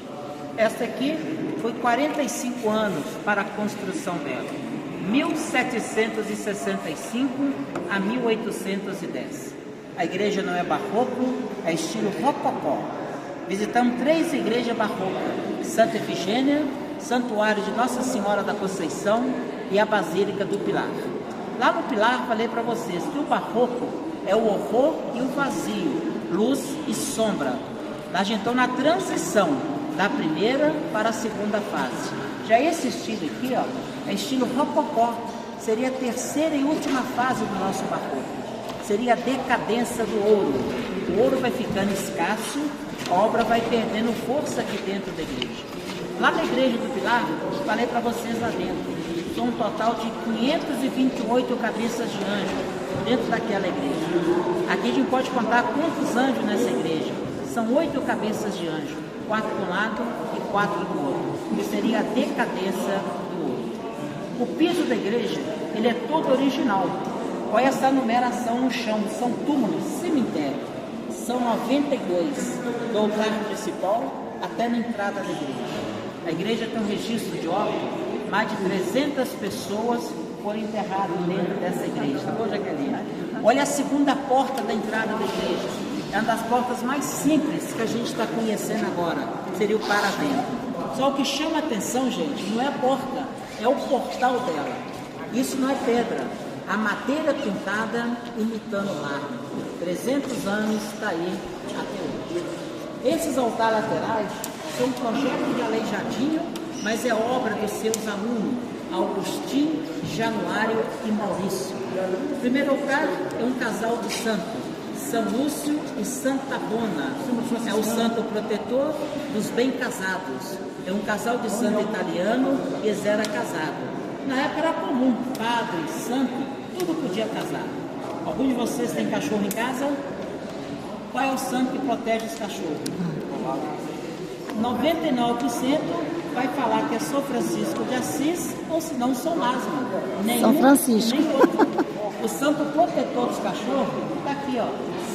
Esta aqui foi 45 anos para a construção dela, 1765 a 1810. A igreja não é barroco, é estilo rococó. Visitamos 3 igrejas barrocas: Santa Efigênia, Santuário de Nossa Senhora da Conceição e a Basílica do Pilar. Lá no Pilar, falei para vocês que o barroco é o horror e o vazio, luz e sombra. A gente está na transição da primeira para a segunda fase. Já esse estilo aqui, ó, é estilo rococó, seria a terceira e última fase do nosso barroco. Seria a decadência do ouro. O ouro vai ficando escasso, a obra vai perdendo força aqui dentro da igreja. Lá na igreja do Pilar, falei para vocês lá dentro, são um total de 528 cabeças de anjo dentro daquela igreja. Aqui a gente pode contar quantos anjos nessa igreja. São 8 cabeças de anjo, 4 de um lado e 4 do outro. Que seria a decadência do ouro. O piso da igreja, ele é todo original. Olha essa numeração no chão, são túmulos, cemitério. São 92, do altar principal até na entrada da igreja. A igreja tem um registro de óbito, mais de 300 pessoas foram enterradas dentro dessa igreja. Tá, Jaqueline? Olha a segunda porta da entrada da igreja. É uma das portas mais simples que a gente está conhecendo agora. Seria o paravento. Só o que chama a atenção, gente, não é a porta, é o portal dela. Isso não é pedra. A madeira pintada imitando o mar. 300 anos está aí até hoje. Esses altares laterais são um projeto de Aleijadinho, mas é obra dos seus alunos, Agostinho, Januário e Maurício. O primeiro altar é um casal de santos, São Lúcio e Santa Bona. É o santo protetor dos bem casados. É um casal de santo italiano e eles eram casados. Na época era comum, padre, santo, tudo podia casar. Algum de vocês tem cachorro em casa? Qual é o santo que protege os cachorros? 99% vai falar que é São Francisco de Assis, ou se não, São Lázaro. São Francisco. Nem outro. O santo protetor dos cachorros está aqui, ó,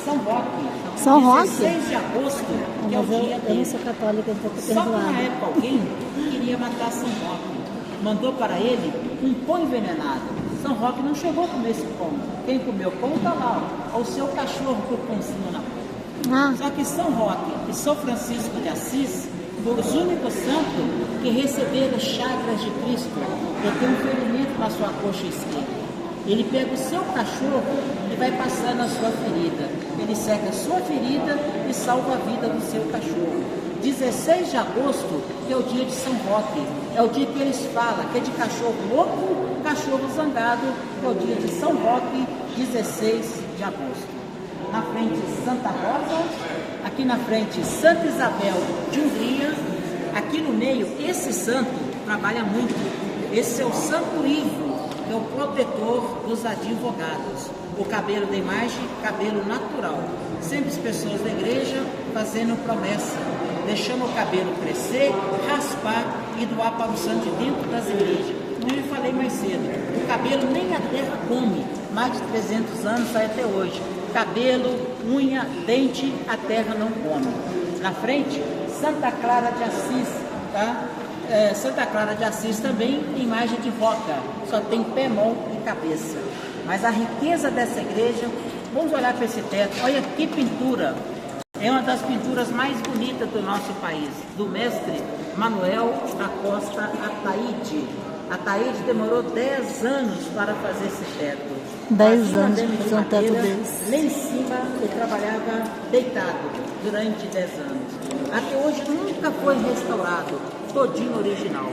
São Roque. São Roque? 16 de agosto, que é o dia Eu não dele. sou católica, então estou Só que na perdoada. época alguém queria matar São Roque. Mandou para ele um pão envenenado. São Roque não chegou a comer esse pão. Quem comeu pão está lá, ó, o seu cachorro com o pãozinho na boca. Só que São Roque e São Francisco de Assis foram os únicos santos que receberam chakras de Cristo. Ele tem um ferimento na sua coxa esquerda. Ele pega o seu cachorro e vai passar na sua ferida. Ele seca a sua ferida e salva a vida do seu cachorro. 16 de agosto que é o dia de São Roque. É o dia que eles falam que é de cachorro louco, cachorro zangado, que é o dia de São Roque, 16 de agosto. Na frente Santa Rosa, aqui na frente Santa Isabel de Hungria, aqui no meio esse santo trabalha muito. Esse é o Santo Ivo, que é o protetor dos advogados. O cabelo da imagem, cabelo natural. Sempre as pessoas da igreja fazendo promessa, deixando o cabelo crescer, raspar e doar para o santo de dentro das igrejas. Como eu falei mais cedo, o cabelo nem a terra come, mais de 300 anos sai até hoje. Cabelo, unha, dente, a terra não come. Na frente, Santa Clara de Assis, tá? Santa Clara de Assis também tem imagem de roca, só tem pé, mão e cabeça. Mas a riqueza dessa igreja, vamos olhar para esse teto, olha que pintura. É uma das pinturas mais bonitas do nosso país, do mestre Manuel da Costa Ataíde. A Taíde demorou 10 anos para fazer esse teto. 10 Fazia anos um para fazer um teto madeira, desse. lá em cima ele trabalhava deitado durante 10 anos. Até hoje nunca foi restaurado, todinho original.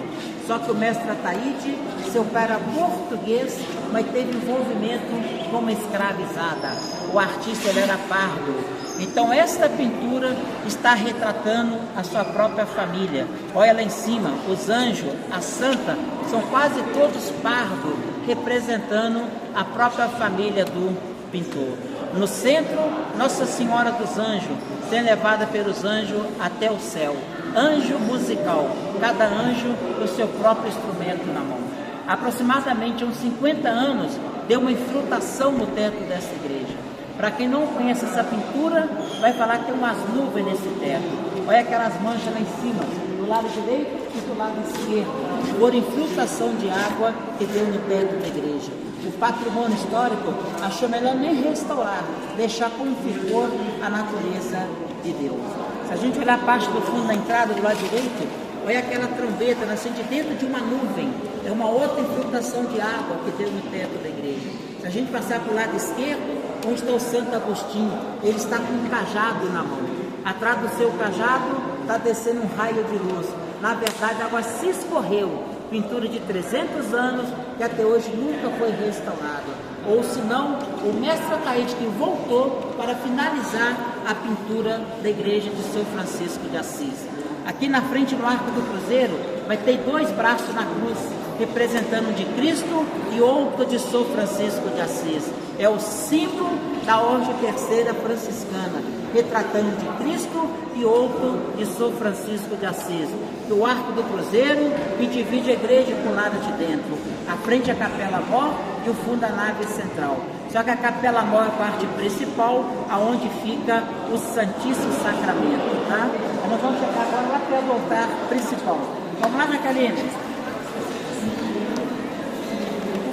Só que o mestre Ataíde, seu pai era português, mas teve envolvimento com uma escravizada. O artista ele era pardo. Então esta pintura está retratando a sua própria família. Olha lá em cima, os anjos, a santa, são quase todos pardos, representando a própria família do pintor. No centro, Nossa Senhora dos Anjos, sendo levada pelos anjos até o céu. Anjo musical, cada anjo com o seu próprio instrumento na mão. Aproximadamente uns 50 anos, deu uma infiltração no teto dessa igreja. Para quem não conhece essa pintura, vai falar que tem umas nuvens nesse teto. Olha aquelas manchas lá em cima, do lado direito e do lado esquerdo, por infiltração de água que deu no teto da igreja. O patrimônio histórico achou melhor nem restaurar, deixar como ficou a natureza de Deus. Se a gente olhar a parte do fundo da entrada, do lado direito, olha aquela trombeta nascendo de dentro de uma nuvem. É uma outra infiltração de água que deu no teto da igreja. Se a gente passar para o lado esquerdo, onde está o Santo Agostinho, ele está com um cajado na mão. Atrás do seu cajado está descendo um raio de luz. Na verdade, a água se escorreu. Pintura de 300 anos que até hoje nunca foi restaurada. Ou senão, o mestre Ataíde que voltou para finalizar a pintura da igreja de São Francisco de Assis. Aqui na frente no Arco do Cruzeiro vai ter 2 braços na cruz, representando um de Cristo e outro de São Francisco de Assis. É o símbolo da Ordem Terceira Franciscana, retratando de Cristo e outro de São Francisco de Assis. O Arco do Cruzeiro que divide a igreja por lado de dentro. A frente é a Capela Mor e o fundo a nave central. Só que a Capela Mor é a parte principal, aonde fica o Santíssimo Sacramento, tá? Nós vamos chegar agora lá para o altar principal. Vamos lá, Jacqueline?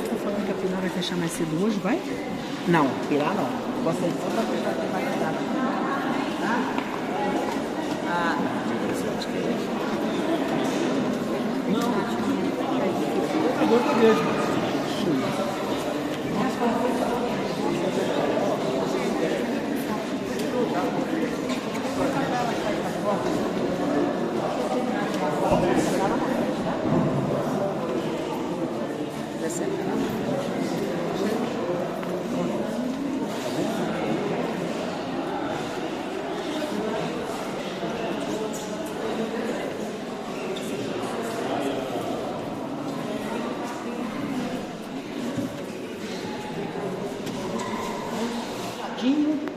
Está falando que a Pilar vai fechar mais cedo hoje, vai? Não, Pilar não. Vocês vão fechar até mais tarde. Tá? Ah, Acabou com a igreja.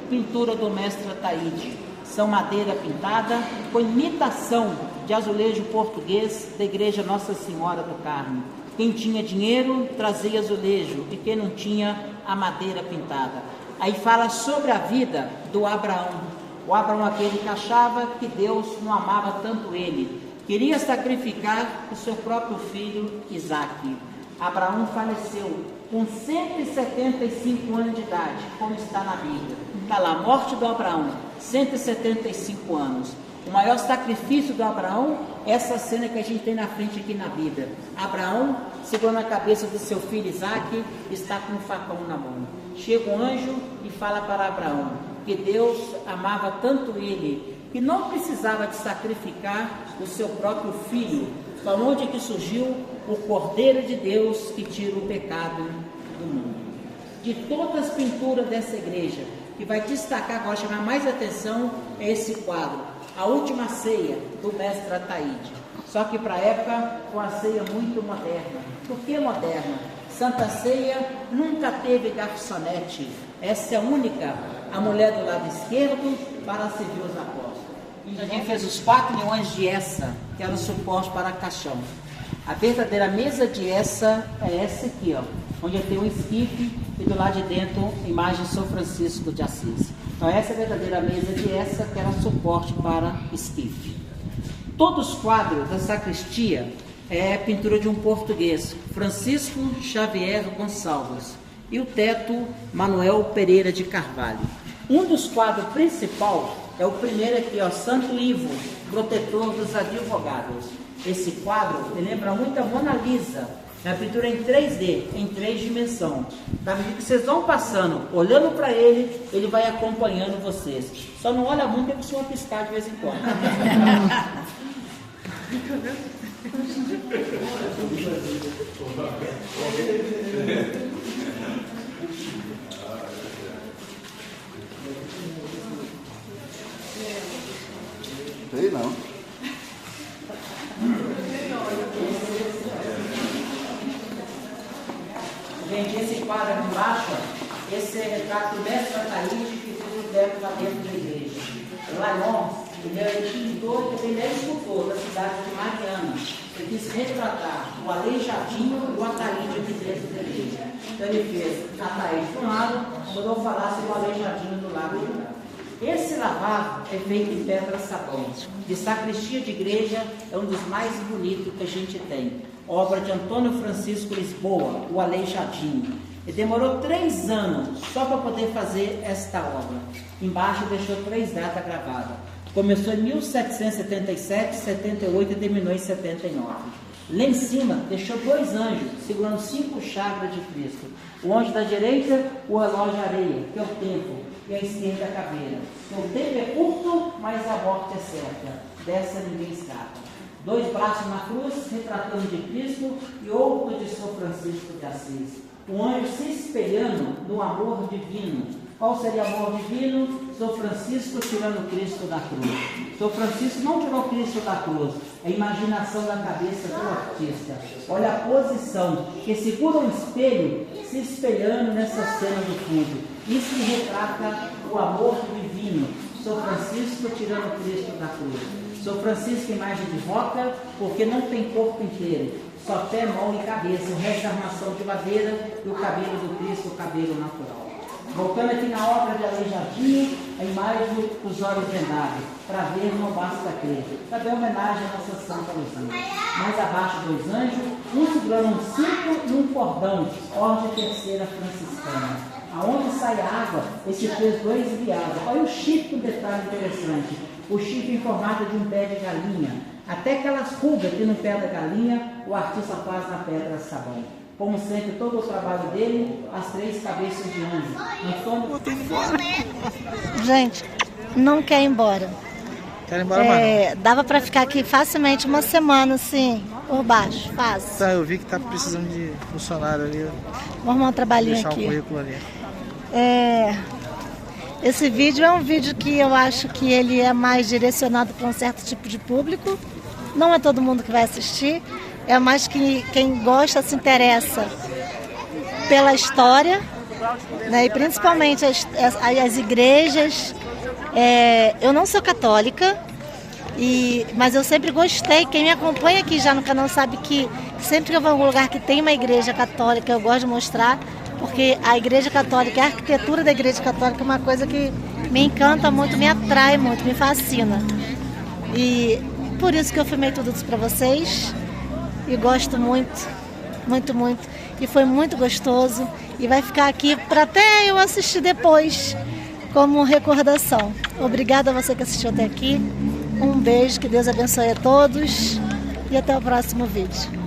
Pintura do mestre Ataíde. São madeira pintada com imitação de azulejo português da igreja Nossa Senhora do Carmo. Quem tinha dinheiro trazia azulejo e quem não tinha, a madeira pintada. Aí fala sobre a vida do Abraão. O Abraão, aquele que achava que Deus não amava tanto ele, queria sacrificar o seu próprio filho Isaque. Abraão faleceu com 175 anos de idade, como está na Bíblia. Está lá, a morte do Abraão, 175 anos. O maior sacrifício do Abraão é essa cena que a gente tem na frente aqui na Bíblia. Abraão, segurando a cabeça do seu filho Isaque, está com um facão na mão. Chega um anjo e fala para Abraão que Deus amava tanto ele, que não precisava de sacrificar o seu próprio filho. Da onde que surgiu o Cordeiro de Deus que tira o pecado do mundo. De todas as pinturas dessa igreja, que vai destacar, agora chamar mais atenção, é esse quadro, A Última Ceia, do mestre Ataíde. Só que para a época, foi uma ceia muito moderna. Por que moderna? Santa Ceia nunca teve garçonete. Essa é a única, a mulher do lado esquerdo, para servir os apóstolos. A gente fez os 4 leões de Essa, que era o suporte para caixão. A verdadeira mesa de Essa é essa aqui, ó, onde tem um esquife e do lado de dentro, imagem de São Francisco de Assis. Então essa é a verdadeira mesa de Essa, que era suporte para esquife. Todos os quadros da sacristia é pintura de um português, Francisco Xavier Gonçalves, e o teto, Manuel Pereira de Carvalho. Um dos quadros principais é o primeiro aqui, ó, Santo Ivo, protetor dos advogados. Esse quadro me lembra muito a Mona Lisa, É uma pintura em 3D, em 3 dimensões. Da medida que vocês vão passando, olhando para ele, ele vai acompanhando vocês. Só não olha muito, porque costuma piscar de vez em quando. Sei não. Gente, esse quadro aqui embaixo, esse é o retrato do mestre Ataíde que fez o teto lá dentro da igreja. Layon, ele é pintor e ele é escultor da cidade de Mariana. Ele quis retratar o Aleijadinho e o Ataíde aqui dentro da igreja. Então ele fez Ataíde de um lado, quando eu falasse o Aleijadinho do lado do outro. Esse lavabo é feito em pedra-sabão. De sacristia de igreja, é um dos mais bonitos que a gente tem. Obra de Antônio Francisco Lisboa, o Aleijadinho. Ele demorou 3 anos só para poder fazer esta obra. Embaixo deixou 3 datas gravadas. Começou em 1777, 78 e terminou em 79. Lá em cima deixou 2 anjos segurando 5 chakras de Cristo. O anjo da direita, o relógio areia, que é o tempo, e a esquerda a caveira. Então, o tempo é curto, mas a morte é certa. Dessa ninguém escapa. 2 braços na cruz, retratando de Cristo, e outro de São Francisco de Assis. O anjo se espelhando no amor divino. Qual seria o amor divino? São Francisco tirando Cristo da cruz. São Francisco não tirou Cristo da cruz. É a imaginação da cabeça do artista. Olha a posição, que segura um espelho, se espelhando nessa cena do fundo. Isso que retrata o amor divino. São Francisco tirando Cristo da cruz. São Francisco, imagem de roca, porque não tem corpo inteiro, só pé, mão e cabeça, o resto da armação de madeira e o cabelo do Cristo, o cabelo natural. Voltando aqui na obra de Aleijadinho, a imagem dos olhos vendados, para ver não basta crer. Também homenagem à nossa Santa Luzia. Mais abaixo 2 anjos, um segurando um cinto e um cordão, ordem terceira franciscana. Aonde sai a água, esse fez 2 viados. Olha o chifre, um detalhe interessante. O chifre em formato de um pé de galinha. Até aquelas rugas aqui no pé da galinha, o artista faz na pedra sabão. Como sempre, todo o trabalho dele, as 3 cabeças de anjo. Antônio... Gente, não quer ir embora. Quero ir embora mais. Dava para ficar aqui facilmente 1 semana, assim, por baixo, fácil. Tá, eu vi que tá precisando de funcionário ali. Vou arrumar um trabalhinho Deixar aqui. um currículo ali. Esse vídeo é um vídeo que eu acho que ele é mais direcionado para um certo tipo de público. Não é todo mundo que vai assistir, é mais que quem gosta, se interessa pela história, né? E principalmente as igrejas. Eu não sou católica, mas eu sempre gostei. Quem me acompanha aqui já no canal sabe que sempre que eu vou em algum lugar que tem uma igreja católica, eu gosto de mostrar, porque a igreja católica, a arquitetura da igreja católica é uma coisa que me encanta muito, me atrai muito, me fascina. E por isso que eu filmei tudo isso para vocês. E gosto muito, muito, muito. E foi muito gostoso. E vai ficar aqui para até eu assistir depois, como recordação. Obrigada a você que assistiu até aqui. Um beijo, que Deus abençoe a todos. E até o próximo vídeo.